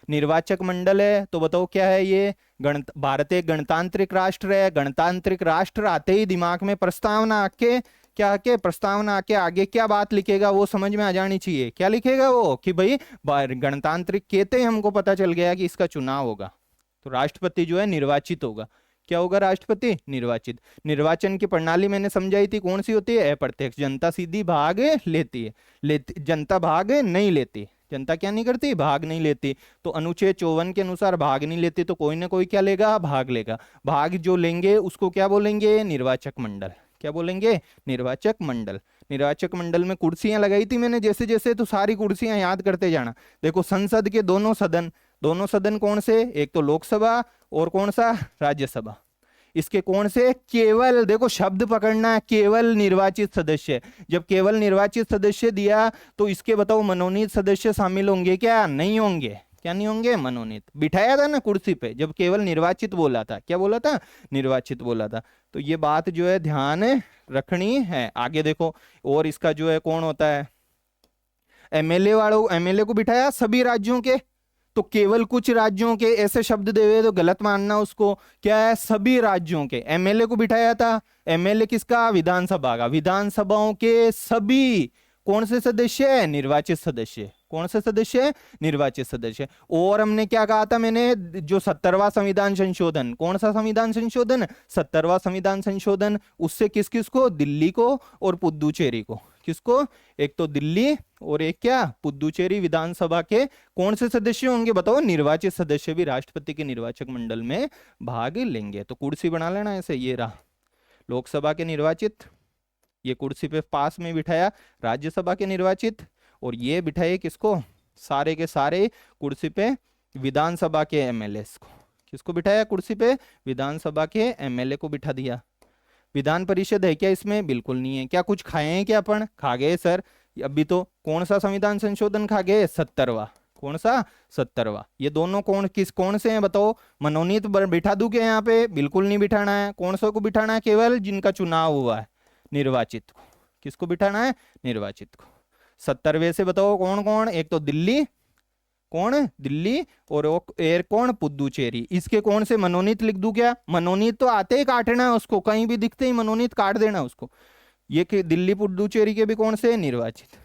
A: निर्वाचक मंडल है तो बताओ क्या है ये, भारत एक गणतांत्रिक राष्ट्र है। गणतांत्रिक राष्ट्र आते ही दिमाग में प्रस्तावना आके, क्या के प्रस्तावना आके आगे क्या बात लिखेगा वो समझ में आ जानी चाहिए। क्या लिखेगा वो, कि भाई गणतांत्रिक कहते ही हमको पता चल गया कि इसका चुनाव होगा, तो राष्ट्रपति जो है निर्वाचित होगा। क्या होगा, राष्ट्रपति निर्वाचित। निर्वाचन की प्रणाली मैंने समझाई थी, कौन सी होती है, अप्रत्यक्ष। जनता सीधी भाग लेती है, जनता भाग नहीं लेती। जनता क्या नहीं करती, भाग नहीं लेती। तो अनुच्छेद 54 के अनुसार भाग नहीं लेती, तो कोई ना कोई क्या लेगा, भाग लेगा। भाग जो लेंगे उसको क्या बोलेंगे, निर्वाचक मंडल। क्या बोलेंगे, निर्वाचक मंडल। निर्वाचक मंडल में कुर्सियां लगाई थी मैंने जैसे जैसे, तो सारी कुर्सियां याद करते जाना। देखो संसद के दोनों सदन, दोनों सदन कौन से, एक तो लोकसभा और कौन सा, राज्यसभा। इसके कौन से, केवल, देखो शब्द पकड़ना है, केवल निर्वाचित सदस्य। जब केवल निर्वाचित सदस्य दिया तो इसके बताओ मनोनीत सदस्य शामिल होंगे क्या, नहीं होंगे। क्या नहीं होंगे, मनोनीत। बिठाया था ना कुर्सी पे जब केवल निर्वाचित बोला था, क्या बोला था, निर्वाचित बोला था। तो ये बात जो है ध्यान रखनी है। आगे देखो, और इसका जो है कौन होता है, एमएलए वालों, एमएलए को बिठाया सभी राज्यों के, तो केवल कुछ राज्यों के ऐसे शब्द देवे तो गलत मानना उसको। क्या है, सभी राज्यों के। एमएलए को बिठाया था, एमएलए किसका, विधानसभा का। विधानसभाओं के सभी कौन से सदस्य है, निर्वाचित सदस्य। कौन से सदस्य, निर्वाचित सदस्य। और हमने क्या कहा था मैंने, जो 70वां संविधान संशोधन, कौन सा संविधान संशोधन, 70वां संविधान संशोधन, उससे किस किस को, दिल्ली को और पुदुचेरी को। किसको, एक तो दिल्ली और एक क्या, पुदुचेरी विधानसभा के कौन से सदस्य होंगे बताओ, निर्वाचित सदस्य भी राष्ट्रपति के निर्वाचक मंडल में भाग लेंगे। तो कुर्सी बना लेना ऐसे, ये रहा लोकसभा के निर्वाचित, ये कुर्सी पे पास में बिठाया राज्यसभा के निर्वाचित, और ये बिठाए किसको, सारे के सारे कुर्सी पे विधानसभा के एमएलए को। किसको बिठाया कुर्सी पे, विधानसभा के एमएलए को बिठा दिया। विधान परिषद है क्या इसमें, बिल्कुल नहीं है। क्या कुछ खाए हैं क्या अपन, खा गए सर। अभी तो कौन सा संविधान संशोधन खा गए, 70वां। कौन सा, 70वां। ये दोनों कौन से हैं बताओ, मनोनीत बिठा दूं क्या यहाँ पे, बिल्कुल नहीं बिठाना है। कौन सा को बिठाना है, केवल जिनका चुनाव हुआ है, निर्वाचित को। किसको बिठाना है, निर्वाचित को। 70वें से बताओ कौन कौन, एक तो दिल्ली, कौन, दिल्ली, और एयर कौन, पुदुचेरी। इसके कौन से मनोनीत लिख दूं क्या, मनोनीत तो आते ही काटना है उसको, कहीं भी दिखते ही मनोनीत काट देना उसको। ये कि दिल्ली पुदुचेरी के भी कौन से, निर्वाचित।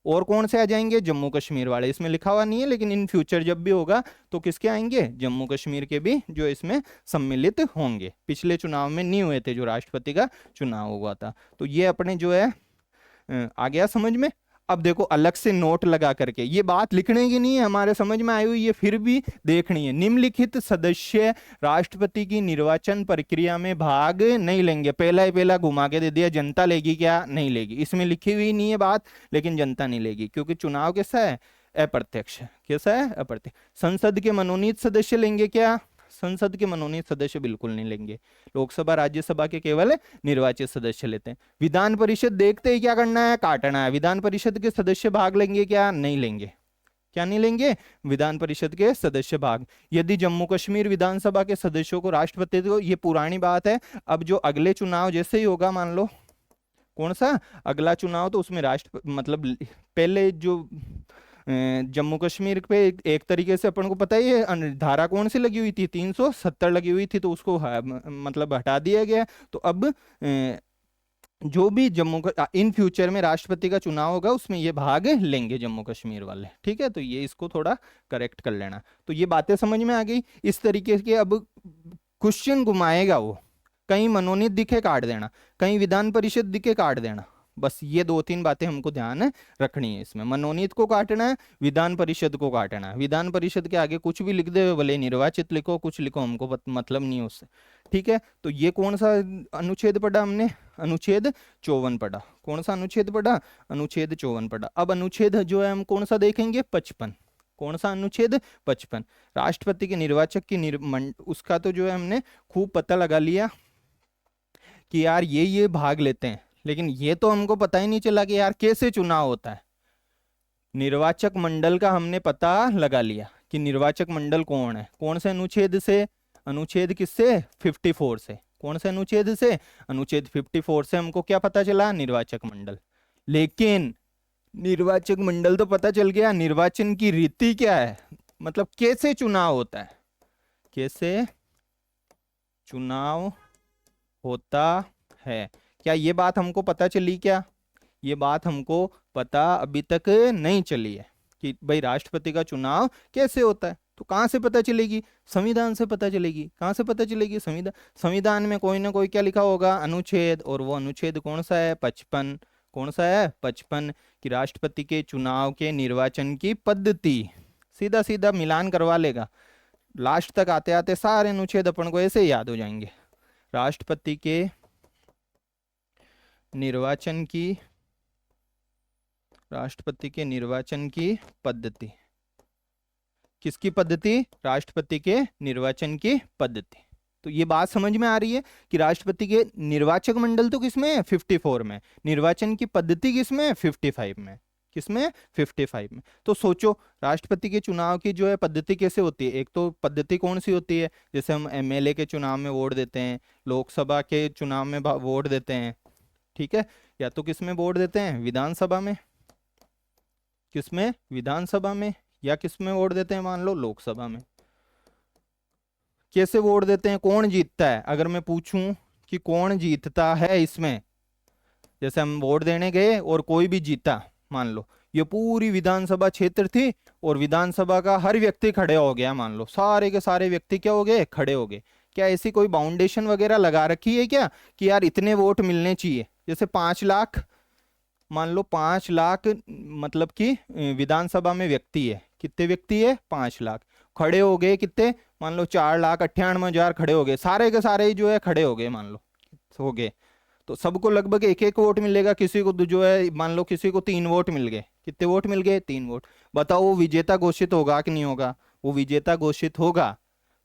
A: और कौन से आ जाएंगे, जम्मू कश्मीर वाले। इसमें लिखा हुआ नहीं है, लेकिन इन फ्यूचर जब भी होगा तो किसके आएंगे, जम्मू कश्मीर के भी जो इसमें सम्मिलित होंगे। पिछले चुनाव में नहीं हुए थे, जो राष्ट्रपति का चुनाव हुआ था। तो ये अपने जो है आ गया समझ में। अब देखो अलग से नोट लगा करके, ये बात लिखने की नहीं है, हमारे समझ में आई हुई है, फिर भी देखनी है। निम्नलिखित सदस्य राष्ट्रपति की निर्वाचन प्रक्रिया में भाग नहीं लेंगे। पहला ही पहला घुमा के दे दिया, जनता लेगी क्या? नहीं लेगी। इसमें लिखी हुई नहीं है बात, लेकिन जनता नहीं लेगी, क्योंकि चुनाव कैसा है? अप्रत्यक्ष। कैसा है? अप्रत्यक्ष। संसद के मनोनीत सदस्य लेंगे क्या? संसद के मनोनीत सदस्य बिल्कुल नहीं लेंगे। लोकसभा राज्यसभा के केवल निर्वाचित सदस्य लेते हैं। विधान परिषद देखते ही क्या करना है? काटना है। विधान परिषद के सदस्य भाग लेंगे क्या? नहीं लेंगे। क्या नहीं लेंगे? विधान परिषद के सदस्य भाग। यदि जम्मू कश्मीर विधानसभा के सदस्यों को राष्ट्रपति को, ये पुरानी बात है, अब जो अगले चुनाव जैसे ही होगा, मान लो कौन सा अगला चुनाव, तो उसमें राष्ट्र मतलब पहले जो जम्मू कश्मीर पे एक तरीके से अपन को पता ही है धारा कौन सी लगी हुई थी? 370 लगी हुई थी, तो उसको मतलब हटा दिया गया। तो अब जो भी जम्मू का इन फ्यूचर में राष्ट्रपति का चुनाव होगा, उसमें ये भाग लेंगे जम्मू कश्मीर वाले। ठीक है, तो ये इसको थोड़ा करेक्ट कर लेना। तो ये बातें समझ में आ गई। इस तरीके के अब क्वेश्चन घुमाएगा वो, कहीं मनोनीत दिखे काट देना, कहीं विधान परिषद दिखे काट देना। बस ये दो तीन बातें हमको ध्यान रखनी है इसमें। मनोनीत को काटना है, विधान परिषद को काटना है। विधान परिषद के आगे कुछ भी लिख दे, भले निर्वाचित लिखो, कुछ लिखो, हमको मतलब नहीं है उससे। ठीक है, तो ये कौन सा अनुच्छेद पढ़ा हमने? अनुच्छेद 54 पढ़ा। कौन सा अनुच्छेद पढ़ा? अनुच्छेद 54 पढ़ा। अब अनुच्छेद जो है हम कौन सा देखेंगे? 55। कौन सा अनुच्छेद? 55। राष्ट्रपति के निर्वाचक की उसका तो जो है हमने खूब पता लगा लिया कि यार ये भाग लेते हैं, लेकिन ये तो हमको पता ही नहीं चला कि यार कैसे चुनाव होता है। निर्वाचक मंडल का हमने पता लगा लिया कि निर्वाचक मंडल कौन है, कौन से अनुच्छेद से? अनुच्छेद किससे? 54 से। कौन से अनुच्छेद से? अनुच्छेद 54 से हमको क्या पता चला? निर्वाचक मंडल। लेकिन निर्वाचक मंडल तो पता चल गया, निर्वाचन की रीति क्या है, मतलब कैसे चुनाव होता है, कैसे चुनाव होता है, क्या ये बात हमको पता चली? क्या ये बात हमको पता अभी तक नहीं चली है कि भाई राष्ट्रपति का चुनाव कैसे होता है? तो कहां से पता चलेगी? संविधान से पता चलेगी। कहां से पता चलेगी? संविधान। संविधान में कोई ना कोई क्या लिखा होगा? अनुच्छेद। और वो अनुच्छेद कौन सा है? 55। कौन सा है? 55। कि राष्ट्रपति के चुनाव के निर्वाचन की पद्धति। सीधा सीधा मिलान करवा लेगा, लास्ट तक आते आते सारे अनुच्छेद अपन को ऐसे याद हो जाएंगे। राष्ट्रपति के निर्वाचन की, राष्ट्रपति के निर्वाचन की पद्धति। किसकी पद्धति? राष्ट्रपति के निर्वाचन की पद्धति। तो ये बात समझ में आ रही है कि राष्ट्रपति के निर्वाचक मंडल तो किसमें है? 54 में। निर्वाचन की पद्धति किसमें? 55 में। किसमें? 55 में। तो सोचो राष्ट्रपति के चुनाव की जो है पद्धति कैसे होती है? एक तो पद्धति कौन सी होती है? जैसे हम एमएलए के चुनाव में वोट देते हैं, लोकसभा के चुनाव में वोट देते हैं, ठीक है, या तो किसमें वोट देते हैं? विधानसभा में। किसमें? विधानसभा में। या किसमें वोट देते हैं? मान लो लोकसभा में। कैसे वोट देते हैं? कौन जीतता है? अगर मैं पूछूं कि कौन जीतता है इसमें, जैसे हम वोट देने गए और कोई भी जीता, मान लो ये पूरी विधानसभा क्षेत्र थी और विधानसभा का हर व्यक्ति खड़े हो गया, मान लो सारे के सारे व्यक्ति क्या हो गए? खड़े हो गए। क्या ऐसी कोई बाउंडेशन वगैरह लगा रखी है क्या कि यार इतने वोट मिलने चाहिए? जैसे 5 लाख, मान लो 5 लाख मतलब कि विधानसभा में व्यक्ति है, कितने व्यक्ति है? 5 लाख। खड़े हो गए कितने? मान लो 4,98,000 खड़े हो गए, सारे के सारे जो है खड़े हो गए, मान लो हो गए, तो सबको लगभग एक एक वोट मिलेगा। किसी को जो है मान लो किसी को 3 वोट मिल गए। कितने वोट मिल गए? 3 वोट। बताओ वो विजेता घोषित होगा कि नहीं होगा? वो विजेता घोषित होगा।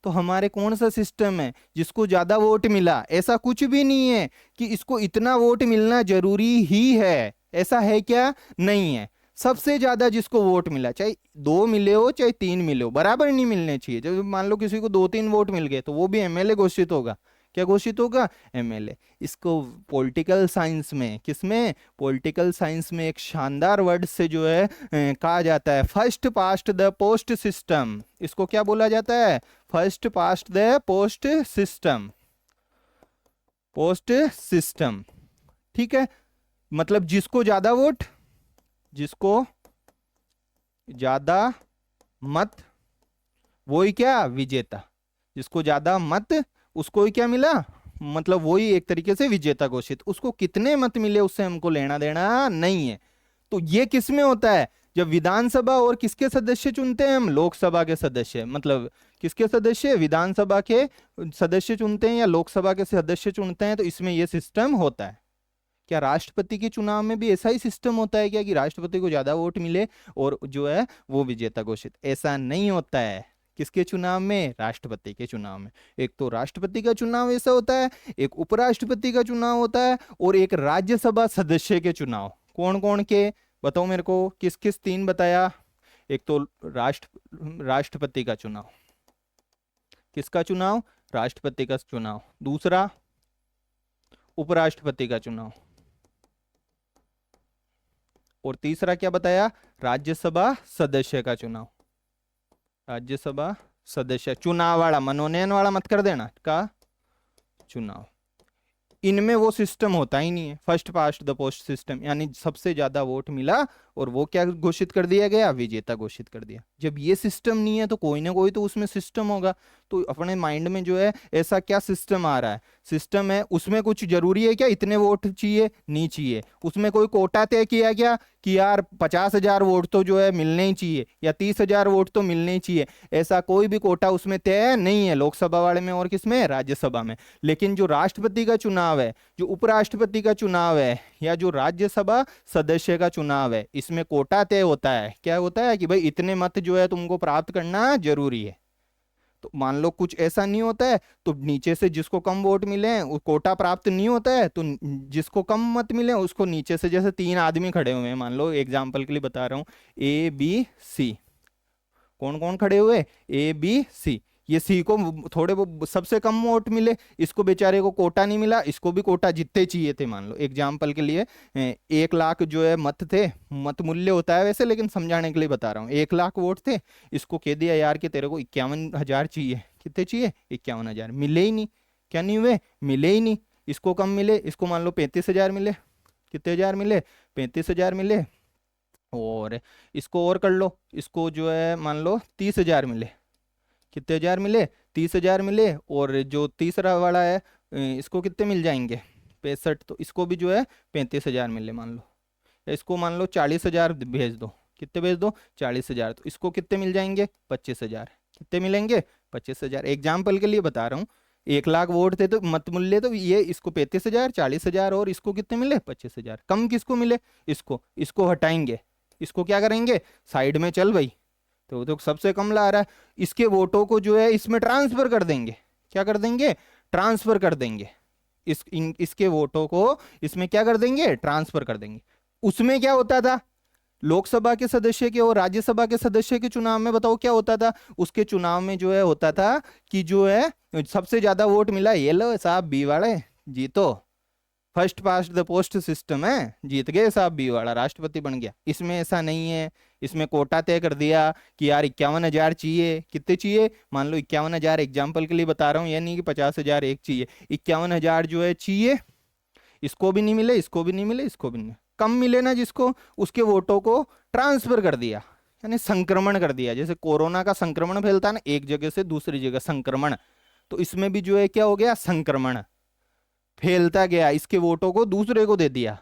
A: तो हमारे कौन सा सिस्टम है? जिसको ज्यादा वोट मिला, ऐसा कुछ भी नहीं है कि इसको इतना वोट मिलना जरूरी ही है, ऐसा है क्या? नहीं है। सबसे ज्यादा जिसको वोट मिला, चाहे 2 मिले हो चाहे 3 मिले हो, बराबर नहीं मिलने चाहिए। जब मान लो किसी को 2-3 वोट मिल गए तो वो भी एमएलए घोषित होगा। क्या घोषित होगा? एमएलए। इसको पॉलिटिकल साइंस में, किसमें? पॉलिटिकल साइंस में एक शानदार वर्ड से जो है कहा जाता है first past the post system. इसको क्या बोला जाता है? First past the post system. Post system, ठीक है, मतलब जिसको ज्यादा वोट, जिसको ज्यादा मत, वही क्या? विजेता। जिसको ज्यादा मत उसको ही क्या मिला? मतलब वही एक तरीके से विजेता घोषित। उसको कितने मत मिले उससे हमको लेना देना नहीं है। तो ये किस में होता है? जब विधानसभा और किसके सदस्य चुनते हैं हम? लोकसभा के सदस्य, मतलब किसके सदस्य? विधानसभा के सदस्य चुनते हैं या लोकसभा के सदस्य चुनते हैं, तो इसमें यह सिस्टम होता है। क्या राष्ट्रपति के चुनाव में भी ऐसा ही सिस्टम होता है क्या, कि राष्ट्रपति को ज्यादा वोट मिले और जो है वो विजेता घोषित? ऐसा नहीं होता है। किसके चुनाव में? राष्ट्रपति के चुनाव में। एक तो राष्ट्रपति का चुनाव ऐसा होता है, एक उपराष्ट्रपति का चुनाव होता है, और एक राज्यसभा सदस्य के चुनाव। कौन कौन के बताओ मेरे को, किस किस? तीन बताया। एक तो राष्ट्रपति का चुनाव। किसका चुनाव? राष्ट्रपति का चुनाव। दूसरा उपराष्ट्रपति का चुनाव। और तीसरा क्या बताया? राज्यसभा सदस्य का चुनाव। राज्यसभा सदस्य चुनाव वाला, मनोनयन वाला मत कर देना, का चुनाव। इनमें वो सिस्टम होता ही नहीं है, first past the post system, यानी सबसे ज्यादा वोट मिला और वो क्या घोषित कर दिया गया? विजेता घोषित कर दिया। जब ये सिस्टम नहीं है तो कोई ना कोई तो उसमें सिस्टम होगा। तो अपने माइंड में जो है ऐसा क्या सिस्टम आ रहा है? सिस्टम है, उसमें कुछ जरूरी है क्या इतने वोट चाहिए? नहीं चाहिए। उसमें कोई कोटा तय किया गया कि यार 50,000 वोट तो जो है मिलने ही चाहिए, या 30,000 वोट तो मिलने ही चाहिए? ऐसा कोई भी कोटा उसमें तय नहीं है, लोकसभा वाले में और किसमें? राज्यसभा में। लेकिन जो राष्ट्रपति का चुनाव है, जो उपराष्ट्रपति का चुनाव है, या जो राज्यसभा सदस्य का चुनाव है, इसमें कोटा तय होता है। क्या होता है? कि भाई इतने मत जो है तुमको प्राप्त करना जरूरी है। तो मान लो कुछ ऐसा नहीं होता है, तो नीचे से जिसको कम वोट मिले हैं वो कोटा प्राप्त नहीं होता है, तो जिसको कम मत मिले उसको नीचे से, जैसे 3 आदमी खड़े हुए हैं, मान लो एग्जाम्पल के लिए बता रहा हूं, ए बी सी। कौन कौन खड़े हुए? A B C. ये सी को थोड़े वो सबसे कम वोट मिले, इसको बेचारे को कोटा नहीं मिला, इसको भी कोटा जितने चाहिए थे। मान लो एग्जाम्पल के लिए 1 लाख जो है मत थे, मत मूल्य होता है वैसे, लेकिन समझाने के लिए बता रहा हूँ। 1 लाख वोट थे, इसको कह दिया यार कि तेरे को 51,000 चाहिए। कितने चाहिए? 51,000। मिले ही नहीं। क्या नहीं हुए? मिले ही नहीं। इसको कम मिले, इसको मान लो 35,000 मिले। कितने हजार मिले? 35,000 मिले। और इसको और कर लो, इसको जो है मान लो 30,000 मिले। कितने हजार मिले? 30,000 मिले। और जो तीसरा वाला है इसको कितने मिल जाएंगे? 65। तो इसको भी जो है 35,000 मिले मान लो। या इसको मान लो 40,000 भेज दो। कितने भेज दो? 40,000। तो इसको कितने मिल जाएंगे? 25,000। कितने मिलेंगे? 25,000। एग्जाम्पल के लिए बता रहा हूँ, 1 लाख वोट थे तो मत मूल्य, तो ये इसको 35,000, 40,000, और इसको कितने मिले? 25,000। कम किसको मिले? इसको हटाएंगे। इसको क्या करेंगे? साइड में चल भाई, तो सबसे कम ला रहा है, इसके वोटों को जो है इसमें ट्रांसफर कर देंगे। क्या कर देंगे? ट्रांसफर कर देंगे। इसके वोटों को इसमें क्या कर देंगे? ट्रांसफर कर देंगे। उसमें क्या होता था? लोकसभा के सदस्य के और राज्यसभा के सदस्य के चुनाव में बताओ क्या होता था? उसके चुनाव में जो है होता था कि जो है सबसे ज्यादा वोट मिला, ये लो साहब बी वाले जीतो, first past the post system है, जीत गए साहब बी वाला, राष्ट्रपति बन गया। इसमें ऐसा नहीं है। इसमें कोटा तय कर दिया कि यार 51,000 चाहिए। कितने चाहिए? मान लो 51,000, एग्जाम्पल के लिए बता रहा हूँ, ये नहीं कि 50,000 एक चाहिए। 51,000 जो है चाहिए। इसको भी नहीं मिले, इसको भी नहीं मिले, इसको भी नहीं मिले। कम मिले ना जिसको, उसके वोटों को ट्रांसफर कर दिया, यानी संक्रमण कर दिया। जैसे कोरोना का संक्रमण फैलता है ना एक जगह से दूसरी जगह, संक्रमण, तो इसमें भी जो है क्या हो गया? संक्रमण फैलता गया, इसके वोटों को दूसरे को दे दिया।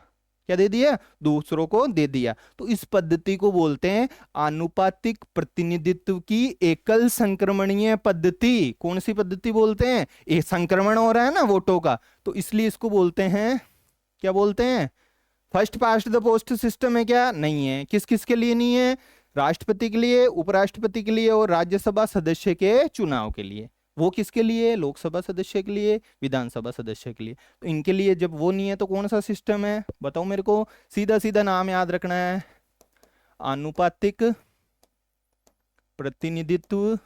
A: क्या दे दिया? दूसरों को दे दिया। तो इस पद्धति को बोलते हैं आनुपातिक प्रतिनिधित्व की एकल संक्रमणीय पद्धति। कौन सी पद्धति बोलते हैं? एक संक्रमण हो रहा है ना वोटों का, तो इसलिए इसको बोलते हैं, क्या बोलते हैं? First past the post system है क्या? नहीं है। किस किस के लिए नहीं है? राष्ट्रपति के लिए, उपराष्ट्रपति के लिए और राज्यसभा सदस्य के चुनाव के लिए। वो किसके लिए? लोकसभा सदस्य के लिए, विधानसभा सदस्य के लिए। तो इनके लिए जब वो नहीं है तो कौन सा सिस्टम है बताओ मेरे को? सीधा सीधा नाम याद रखना है, आनुपातिक प्रतिनिधित्व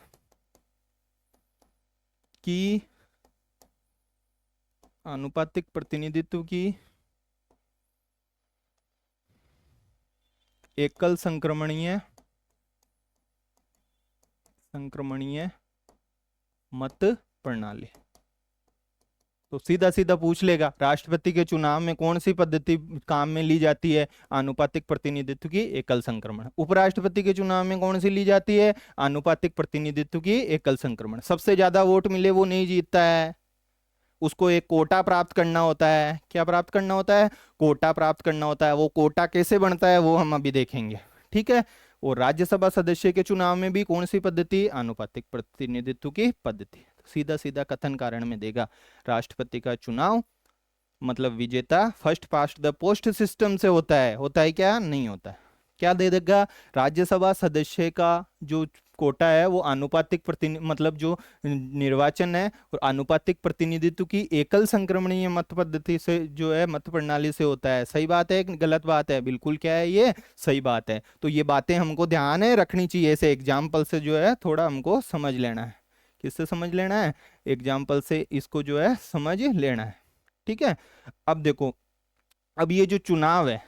A: की, आनुपातिक प्रतिनिधित्व की एकल संक्रमणीय मत प्रणाली। तो सीधा सीधा पूछ लेगा, राष्ट्रपति के चुनाव में कौन सी पद्धति काम में ली जाती है? आनुपातिक प्रतिनिधित्व की एकल संक्रमण। उपराष्ट्रपति के चुनाव में कौन सी ली जाती है? आनुपातिक प्रतिनिधित्व की एकल संक्रमण। सबसे ज्यादा वोट मिले वो नहीं जीतता है, उसको एक कोटा प्राप्त करना होता है। क्या प्राप्त करना होता है? कोटा प्राप्त करना होता है। वो कोटा कैसे बनता है वो हम अभी देखेंगे, ठीक है। और राज्यसभा सदस्य के चुनाव में भी कौन सी पद्धति? आनुपातिक प्रतिनिधित्व की पद्धति। सीधा सीधा कथन कारण में देगा, राष्ट्रपति का चुनाव मतलब विजेता first past the post system से होता है। होता है क्या? नहीं होता है। क्या दे देगा? राज्यसभा सदस्य का जो कोटा है वो आनुपातिक मतलब जो निर्वाचन है और आनुपातिक प्रतिनिधित्व की एकल संक्रमणीय मत पद्धति से जो है मत प्रणाली से होता है। सही बात है कि गलत बात है? बिल्कुल क्या है ये? सही बात है। तो ये बातें हमको ध्यान है रखनी चाहिए, ऐसे एग्जाम्पल से जो है थोड़ा हमको समझ लेना है। किससे समझ लेना है? एग्जाम्पल से इसको जो है समझ लेना है, ठीक है। अब देखो, अब ये जो चुनाव है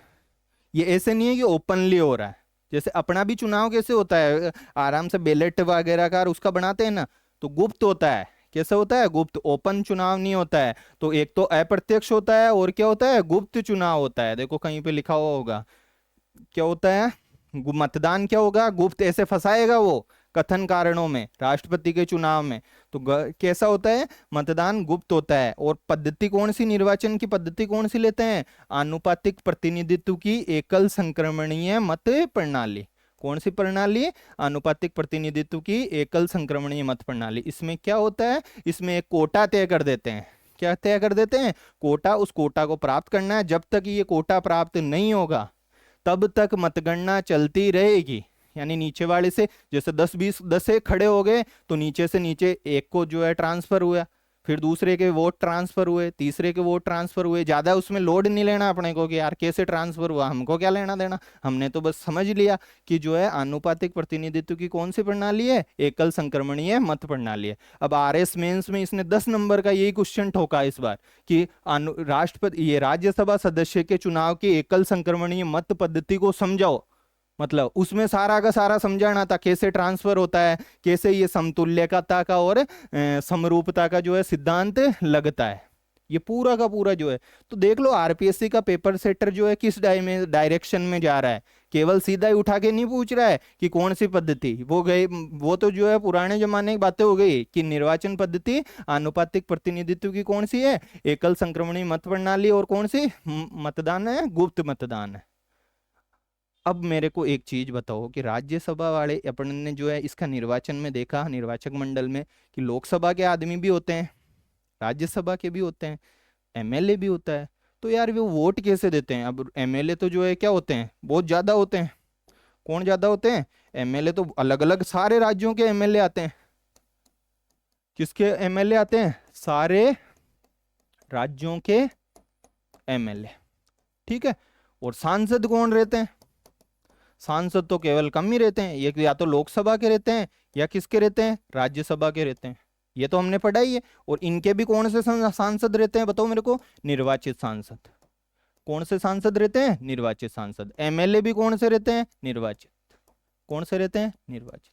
A: ये ऐसे नहीं है कि ओपनली हो रहा है। जैसे अपना भी चुनाव कैसे होता है, आराम से बैलेट वगैरह का उसका बनाते हैं ना, तो गुप्त होता है। कैसे होता है? गुप्त। ओपन चुनाव नहीं होता है। तो एक तो अप्रत्यक्ष होता है और क्या होता है? गुप्त चुनाव होता है। देखो कहीं पे लिखा हुआ होगा क्या होता है? मतदान क्या होगा? गुप्त। ऐसे फंसाएगा वो कथन कारणों में राष्ट्रपति के चुनाव में। तो कैसा होता है? मतदान गुप्त होता है। और पद्धति कौन सी? निर्वाचन की पद्धति कौन सी लेते हैं? आनुपातिक प्रतिनिधित्व की एकल संक्रमणीय मत प्रणाली। कौन सी प्रणाली? आनुपातिक प्रतिनिधित्व की एकल संक्रमणीय मत प्रणाली। इसमें क्या होता है? इसमें एक कोटा तय कर देते हैं। क्या तय कर देते हैं? कोटा। उस कोटा को प्राप्त करना है। जब तक ये कोटा प्राप्त नहीं होगा तब तक मतगणना चलती रहेगी। यानी नीचे वाले से जैसे 10 से खड़े हो गए तो नीचे से नीचे एक को जो है ट्रांसफर हुआ, फिर दूसरे के वोट ट्रांसफर हुए, तीसरे के वोट ट्रांसफर हुए। ज्यादा उसमें लोड नहीं लेना अपने को कि यार कैसे ट्रांसफर हुआ, हमको क्या लेना देना। हमने तो बस समझ लिया कि जो है आनुपातिक प्रतिनिधित्व की कौन सी प्रणाली है? एकल संक्रमणीय मत प्रणाली है। अब आरएस मेंस में इसने 10 नंबर का यही क्वेश्चन ठोका इस बार कि राष्ट्रपति ये राज्यसभा सदस्य के चुनाव की एकल संक्रमणीय मत पद्धति को समझाओ। मतलब उसमें सारा का सारा समझाना था, कैसे ट्रांसफर होता है, कैसे ये समतुल्यता का और समरूपता का जो है सिद्धांत लगता है। ये पूरा का पूरा जो है, तो देख लो आरपीएससी का पेपर सेटर जो है किस डायरेक्शन में जा रहा है। केवल सीधा ही उठा के नहीं पूछ रहा है कि कौन सी पद्धति वो गए, वो तो जो है पुराने जमाने की बातें हो गई कि निर्वाचन पद्धति आनुपातिक प्रतिनिधित्व की कौन सी है? एकल संक्रमणीय मत प्रणाली। और कौन सी? मतदान है, गुप्त मतदान है। अब मेरे को एक चीज बताओ कि राज्यसभा वाले अपन ने जो है इसका निर्वाचन में देखा, निर्वाचक मंडल में, कि लोकसभा के आदमी भी होते हैं, राज्यसभा के भी होते हैं, एमएलए भी होता है। तो यार वो वोट कैसे देते हैं? अब एमएलए तो जो है क्या होते हैं? बहुत ज्यादा होते हैं। कौन ज्यादा होते हैं? एमएलए तो अलग अलग सारे राज्यों के एमएलए आते हैं। किसके एमएलए आते हैं? सारे राज्यों के एमएलए, ठीक है। और सांसद कौन रहते हैं? सांसद तो केवल कम ही रहते हैं। ये या तो लोकसभा के रहते हैं या किसके रहते हैं? राज्यसभा के रहते हैं। ये तो हमने पढ़ा ही है। और इनके भी कौन से सांसद रहते हैं बताओ मेरे को? निर्वाचित सांसद। कौन से सांसद रहते हैं? निर्वाचित सांसद। एमएलए भी कौन से रहते हैं? निर्वाचित। कौन से रहते हैं? निर्वाचित।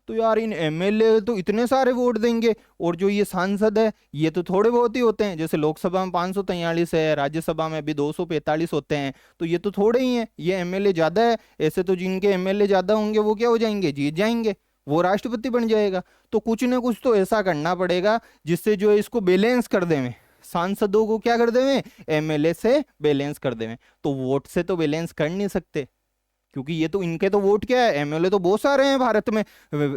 A: तो यार इन एमएलए तो इतने सारे वोट देंगे और जो ये सांसद है ये तो थोड़े बहुत ही होते हैं। जैसे लोकसभा में 543 है, राज्यसभा में भी 245 होते हैं, तो ये तो थोड़े ही हैं। ये एमएलए ज्यादा है। ऐसे तो जिनके एमएलए ज्यादा होंगे वो क्या हो जाएंगे? जीत जाएंगे, वो राष्ट्रपति बन जाएगा। तो कुछ ना कुछ तो ऐसा करना पड़ेगा जिससे जो है इसको बैलेंस कर देवें, सांसदों को क्या कर देवें? एमएलए से बैलेंस कर देवें। तो वोट से तो बैलेंस कर नहीं सकते, क्योंकि ये तो इनके तो वोट क्या है? एमएलए तो बहुत सारे हैं भारत में।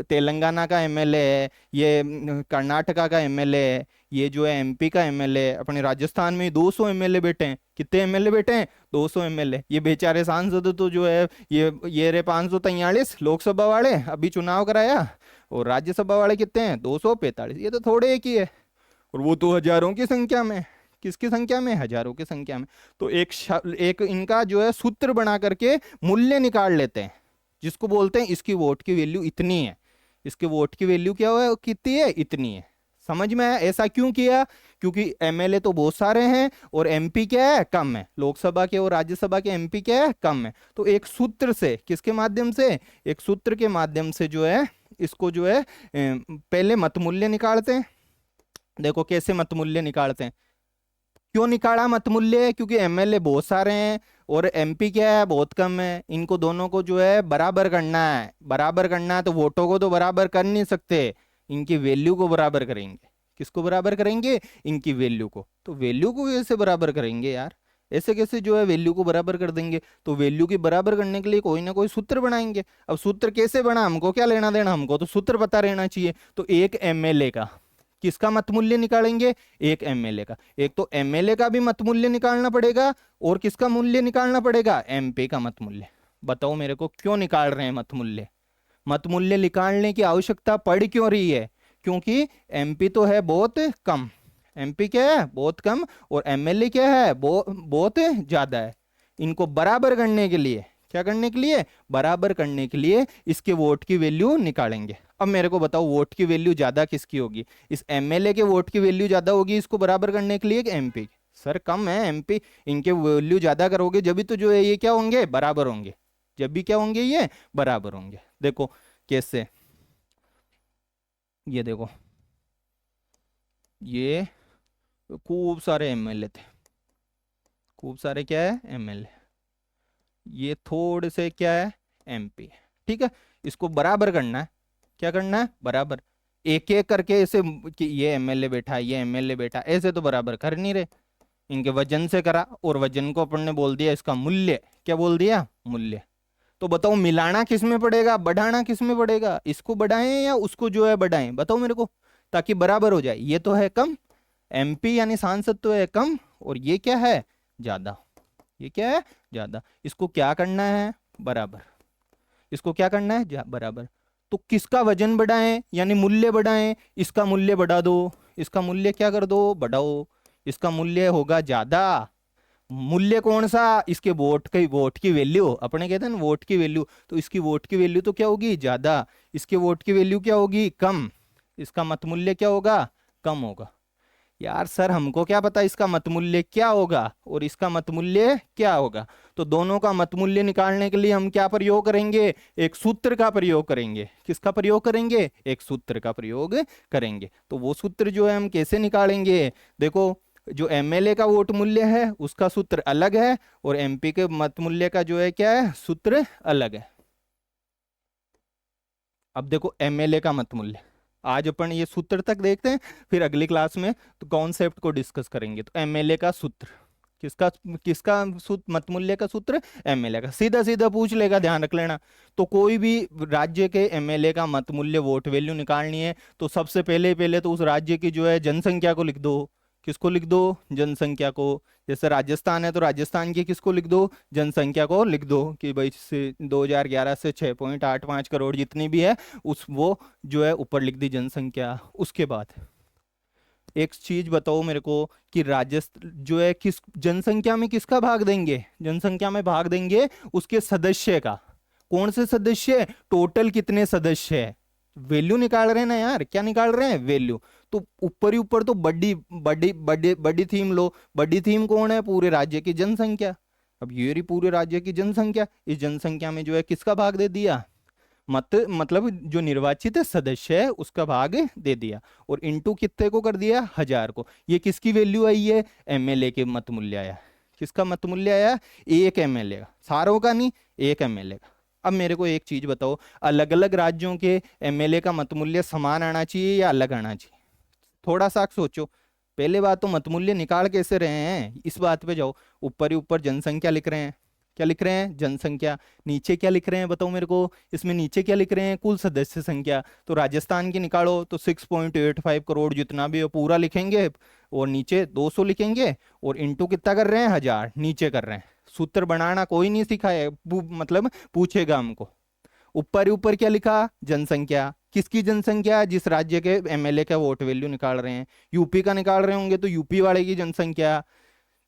A: तेलंगाना का एमएलए है, ये कर्नाटका का एमएलए है, ये जो है एमपी का एमएलए है। अपने राजस्थान में 200 एमएलए बैठे हैं। कितने एमएलए बैठे हैं? 200 एमएलए। ये बेचारे सांसद तो जो है ये रे 543 लोकसभा वाले अभी चुनाव कराया, और राज्यसभा वाले कितने हैं? 245। ये तो थोड़े एक ही है, और वो तो हजारों की संख्या में। किसकी संख्या में? हजारों की संख्या में। तो एक इनका जो है सूत्र बना करके मूल्य निकाल लेते हैं, जिसको बोलते हैं इसकी वोट की वैल्यू इतनी है। इसके वोट की वैल्यू क्या है? कितनी है? इतनी है। समझ में आया? ऐसा क्यों किया? क्योंकि एमएलए तो बहुत सारे हैं और एमपी क्या है? कम है। लोकसभा के और राज्यसभा के एमपी क्या है? कम है। तो एक सूत्र से, किसके माध्यम से? एक सूत्र के माध्यम से जो है इसको जो है पहले मत मूल्य निकालते हैं। देखो कैसे मत मूल्य निकालते हैं। क्यों निकाला मत मूल्य? क्योंकि एमएलए बहुत सारे हैं और एमपी क्या है? बहुत कम है। इनको दोनों को जो है बराबर करना है। बराबर करना है तो वोटों को तो बराबर कर नहीं सकते, इनकी वैल्यू को बराबर करेंगे। किसको बराबर करेंगे? इनकी वैल्यू को। तो वैल्यू को कैसे बराबर करेंगे यार? ऐसे कैसे जो है वैल्यू को बराबर कर देंगे? तो वैल्यू की बराबर करने के लिए कोई ना कोई सूत्र बनाएंगे। अब सूत्र कैसे बना, हमको क्या लेना देना, हमको तो सूत्र पता रहना चाहिए। तो एक एमएलए का किसका मत मूल्य निकालेंगे? एक एमएलए का। एक तो एमएलए का भी मत मूल्य निकालना पड़ेगा और किसका मूल्य निकालना पड़ेगा? एमपी का मत मूल्य। बताओ मेरे को क्यों निकाल रहे हैं मत मूल्य? मत मूल्य निकालने की आवश्यकता पड़ क्यों रही है? क्योंकि एमपी तो है बहुत कम, एमपी क्या है? बहुत कम, और एमएलए क्या है? बहुत ज्यादा है। इनको बराबर करने के लिए, क्या करने के लिए? बराबर करने के लिए इसके वोट की वैल्यू निकालेंगे। अब मेरे को बताओ वोट की वैल्यू ज्यादा किसकी होगी? इस एमएलए के वोट की वैल्यू ज्यादा होगी इसको बराबर करने के लिए कि एमपी? सर कम है एमपी, इनके वैल्यू ज्यादा करोगे जब भी तो जो है ये क्या होंगे? बराबर होंगे। जब भी क्या होंगे? ये बराबर होंगे। देखो कैसे, ये देखो, ये खूब सारे एमएलए थे, खूब सारे क्या है? एमएलए। ये थोड़े से क्या है? एमपी। ठीक है, इसको बराबर करना है। क्या करना है? बराबर। एक एक करके ऐसे कि ये एमएलए बैठा, ये एमएलए बैठा, ऐसे तो बराबर कर नहीं रहे। इनके वजन से करा, और वजन को अपन ने बोल दिया इसका मूल्य। क्या बोल दिया? मूल्य। तो बताओ मिलाना किस में पड़ेगा, बढ़ाना किस में पड़ेगा? इसको बढ़ाएं या उसको जो है बढ़ाएं? बताओ मेरे को, ताकि बराबर हो जाए। ये तो है कम, एमपी यानी सांसद तो है कम, और ये क्या है? ज्यादा। ये क्या है? ज्यादा। इसको क्या करना है? बराबर। इसको क्या करना है? बराबर। तो किसका वजन बढ़ाएं यानी मूल्य बढ़ाएं? इसका मूल्य बढ़ा दो, इसका मूल्य क्या कर दो? बढ़ाओ। इसका मूल्य होगा ज्यादा। मूल्य कौन सा? इसके वोट की वैल्यू, अपने कहते हैं ना वोट की वैल्यू, तो इसकी वोट की वैल्यू तो क्या होगी? ज्यादा। इसके वोट की वैल्यू क्या होगी? कम। इसका मत मूल्य क्या होगा? कम होगा। यार सर हमको क्या पता इसका मत मूल्य क्या होगा और इसका मत मूल्य क्या होगा? तो दोनों का मत मूल्य निकालने के लिए हम क्या प्रयोग करेंगे? एक सूत्र का प्रयोग करेंगे। किसका प्रयोग करेंगे? एक सूत्र का प्रयोग करेंगे। तो वो सूत्र जो है हम कैसे निकालेंगे? देखो, जो एमएलए का वोट मूल्य है उसका सूत्र अलग है, और एमपी के मत मूल्य का जो है क्या है? सूत्र अलग है। अब देखो एमएलए का मत मूल्य, आज अपन ये सूत्र तक देखते हैं, फिर अगली क्लास में तो कॉन्सेप्ट को डिस्कस करेंगे। तो एमएलए का सूत्र, किसका किसका सूत्र? मत मूल्य का सूत्र एमएलए का। सीधा सीधा पूछ लेगा, ध्यान रख लेना। तो कोई भी राज्य के एमएलए का मत मूल्य, वोट वैल्यू निकालनी है तो सबसे पहले पहले तो उस राज्य की जो है जनसंख्या को लिख दो। किसको लिख दो? जनसंख्या को। जैसे राजस्थान है तो राजस्थान की किसको लिख दो? जनसंख्या को लिख दो कि भाई से 2011 से 6.85 करोड़ जितनी भी है उस वो जो है ऊपर लिख दी जनसंख्या। उसके बाद एक चीज बताओ मेरे को कि राजस्थान जो है किस जनसंख्या में किसका भाग देंगे? जनसंख्या में भाग देंगे उसके सदस्य का। कौन से सदस्य? टोटल कितने सदस्य है? वैल्यू निकाल रहे हैं ना यार, क्या निकाल रहे हैं? वैल्यू। तो ऊपर ही ऊपर तो बड़ी बड़ी बड़ी बड़ी थीम लो। बड़ी थीम कौन है? पूरे राज्य की जनसंख्या। अब ये रही पूरे राज्य की जनसंख्या, इस जनसंख्या में जो है किसका भाग दे दिया? मतलब जो निर्वाचित सदस्य है उसका भाग दे दिया, और इनटू कितने को कर दिया? 1000 को। ये किसकी वैल्यू आई है? एमएलए के मत मूल्य आया। किसका मत मूल्य आया? एक एमएलए का, सारों का नहीं, एक एमएलए का। अब मेरे को एक चीज बताओ, अलग अलग राज्यों के एमएलए का मत मूल्य समान आना चाहिए या अलग आना चाहिए? थोड़ा सा सोचो। पहले बात तो मत मूल्य निकाल कैसे रहे हैं, इस बात पे जाओ। ऊपर ही ऊपर जनसंख्या लिख रहे हैं। क्या लिख रहे हैं? जनसंख्या। नीचे क्या लिख रहे हैं बताओ मेरे को? इसमें नीचे क्या लिख रहे हैं? कुल सदस्य संख्या। तो राजस्थान की निकालो तो 6.85 करोड़ जितना भी है पूरा लिखेंगे, और नीचे 200 लिखेंगे, और इंटू कितना कर रहे हैं? 1000 नीचे कर रहे हैं। सूत्र बनाना कोई नहीं सिखाया, मतलब पूछेगा हमको। ऊपर ही ऊपर क्या लिखा? जनसंख्या। किसकी जनसंख्या? जिस राज्य के एमएलए का वोट वैल्यू निकाल रहे हैं। यूपी का निकाल रहे होंगे तो यूपी वाले की जनसंख्या।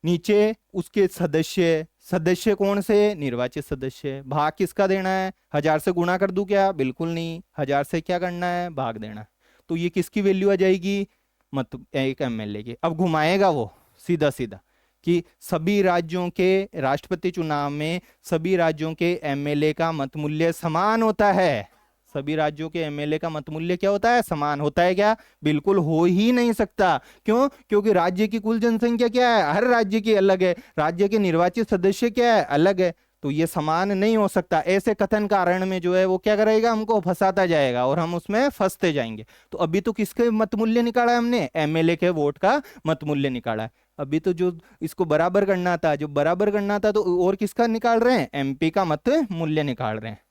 A: नीचे उसके सदस्य, सदस्य कौन से? निर्वाचित सदस्य। भाग किसका देना है? 1000 से गुणा कर दूं क्या? बिल्कुल नहीं, 1000 से क्या करना है? भाग देना है। तो ये किसकी वैल्यू आ जाएगी? मत एक एमएलए की। अब घुमाएगा वो सीधा सीधा कि सभी राज्यों के राष्ट्रपति चुनाव में सभी राज्यों के एमएलए का मत मूल्य समान होता है। सभी राज्यों के एमएलए का मत मूल्य क्या होता है? समान होता है क्या? बिल्कुल हो ही नहीं सकता। क्यों? क्योंकि राज्य की कुल जनसंख्या क्या है? हर राज्य की अलग है। राज्य के निर्वाचित सदस्य क्या है? अलग है। तो ये समान नहीं हो सकता। ऐसे कथन कारण में जो है वो क्या करेगा, हमको फंसाता जाएगा और हम उसमें फंसते जाएंगे। तो अभी तो किसके मत मूल्य निकाला है हमने, एमएलए के वोट का मत मूल्य निकाला है। अभी तो जो इसको बराबर करना था, जो बराबर करना था, तो और किसका निकाल रहे हैं, एमपी का मत मूल्य निकाल रहे हैं।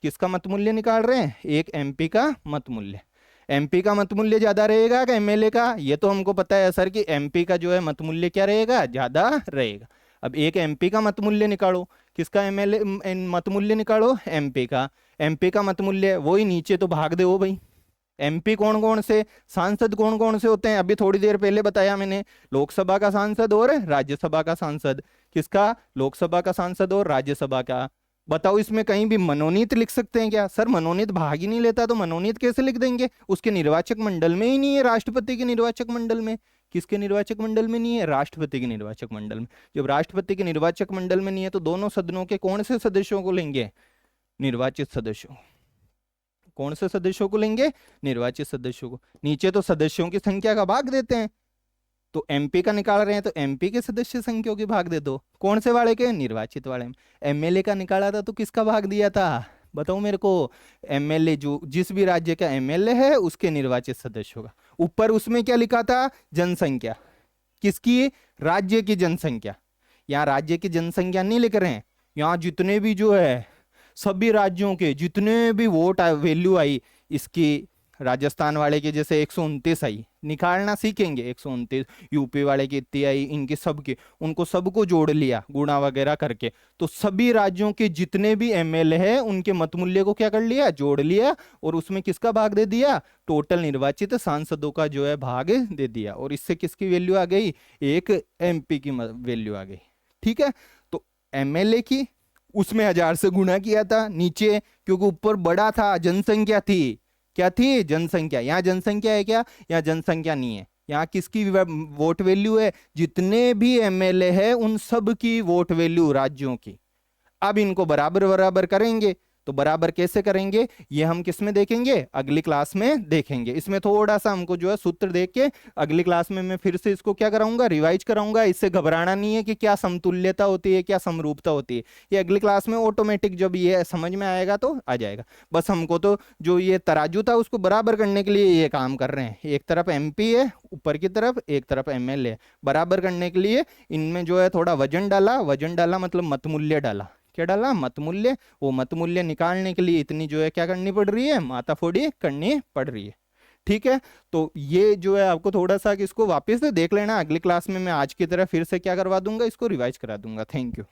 A: किसका मत मूल्य निकाल रहे हैं, एक एमपी का मत मूल्य। एमपी का मत मूल्य ज्यादा रहेगा कि एमएलए का, ये तो हमको पता है सर कि एमपी का जो है मत मूल्य क्या रहेगा, ज्यादा रहेगा। अब एक एमपी का मत मूल्य निकालो, किसका एमएलए मत मूल्य निकालो, एमपी का। एमपी का मत मूल्य वही नीचे तो भाग दो भाई। एमपी कौन कौन से, सांसद कौन कौन से होते हैं, अभी थोड़ी देर पहले बताया मैंने, लोकसभा का सांसद और राज्यसभा का सांसद। किसका, लोकसभा का सांसद और राज्यसभा का। बताओ इसमें कहीं भी मनोनीत लिख सकते हैं क्या, सर मनोनीत भाग ही नहीं लेता तो मनोनीत कैसे लिख देंगे, उसके निर्वाचक मंडल में ही नहीं है, राष्ट्रपति के निर्वाचक मंडल में। किसके निर्वाचक मंडल में नहीं है, राष्ट्रपति के निर्वाचक मंडल में। जब राष्ट्रपति के निर्वाचक मंडल में नहीं है तो दोनों सदनों के कौन से सदस्यों को लेंगे, निर्वाचित सदस्यों। कौन से सदस्यों को लेंगे, निर्वाचित सदस्यों को। नीचे तो सदस्यों की संख्या का भाग देते हैं, तो एमपी का निकाल रहे हैं तो एमपी के सदस्य संख्या की भाग दे दो। कौन से वाले के, निर्वाचित वाले में। एमएलए का निकाला था तो किसका भाग दिया था, बताओ मेरे को, एमएलए जो जिस भी राज्य का एमएलए है उसके निर्वाचित सदस्यों का। ऊपर उसमें क्या लिखा था, जनसंख्या। किसकी, राज्य की जनसंख्या। यहाँ राज्य की जनसंख्या नहीं लिख रहे हैं, यहाँ जितने भी जो है सभी राज्यों के जितने भी वोट वैल्यू आई, इसकी राजस्थान वाले के जैसे 129 आई, निकालना सीखेंगे 129, यूपी वाले की इतनी आई, इनके सबके, उनको सबको जोड़ लिया गुणा वगैरह करके, तो सभी राज्यों के जितने भी एमएलए हैं उनके मत मूल्य को क्या कर लिया, जोड़ लिया, और उसमें किसका भाग दे दिया, टोटल निर्वाचित सांसदों का जो है भाग दे दिया, और इससे किसकी वैल्यू आ गई, एक एमपी की वैल्यू आ गई। ठीक है, तो एमएलए की उसमें 1000 से गुणा किया था नीचे, क्योंकि ऊपर बड़ा था, जनसंख्या थी, क्या थी, जनसंख्या। यहाँ जनसंख्या है क्या, यहाँ जनसंख्या नहीं है, यहाँ किसकी वोट वैल्यू है, जितने भी एमएलए है उन सब की वोट वैल्यू राज्यों की। अब इनको बराबर बराबर करेंगे, तो बराबर कैसे करेंगे ये हम किस में देखेंगे, अगली क्लास में देखेंगे। इसमें थोड़ा सा हमको जो है सूत्र देख के अगली क्लास में मैं फिर से इसको क्या कराऊंगा, रिवाइज कराऊंगा। इससे घबराना नहीं है कि क्या समतुल्यता होती है, क्या समरूपता होती है, ये अगली क्लास में ऑटोमेटिक जब ये समझ में आएगा तो आ जाएगा। बस हमको तो जो ये तराजू था उसको बराबर करने के लिए ये काम कर रहे हैं। एक तरफ एमपी है ऊपर की तरफ, एक तरफ एमएलए है, बराबर करने के लिए इनमें जो है थोड़ा वजन डाला, वजन डाला मतलब मत मूल्य डाला। क्या डाला, मत मूल्य। वो मत मूल्य निकालने के लिए इतनी जो है क्या करनी पड़ रही है, माताफोड़ी करनी पड़ रही है। ठीक है, तो ये जो है आपको थोड़ा सा इसको वापस से देख लेना, अगली क्लास में मैं आज की तरह फिर से क्या करवा दूंगा, इसको रिवाइज करा दूंगा। Thank you.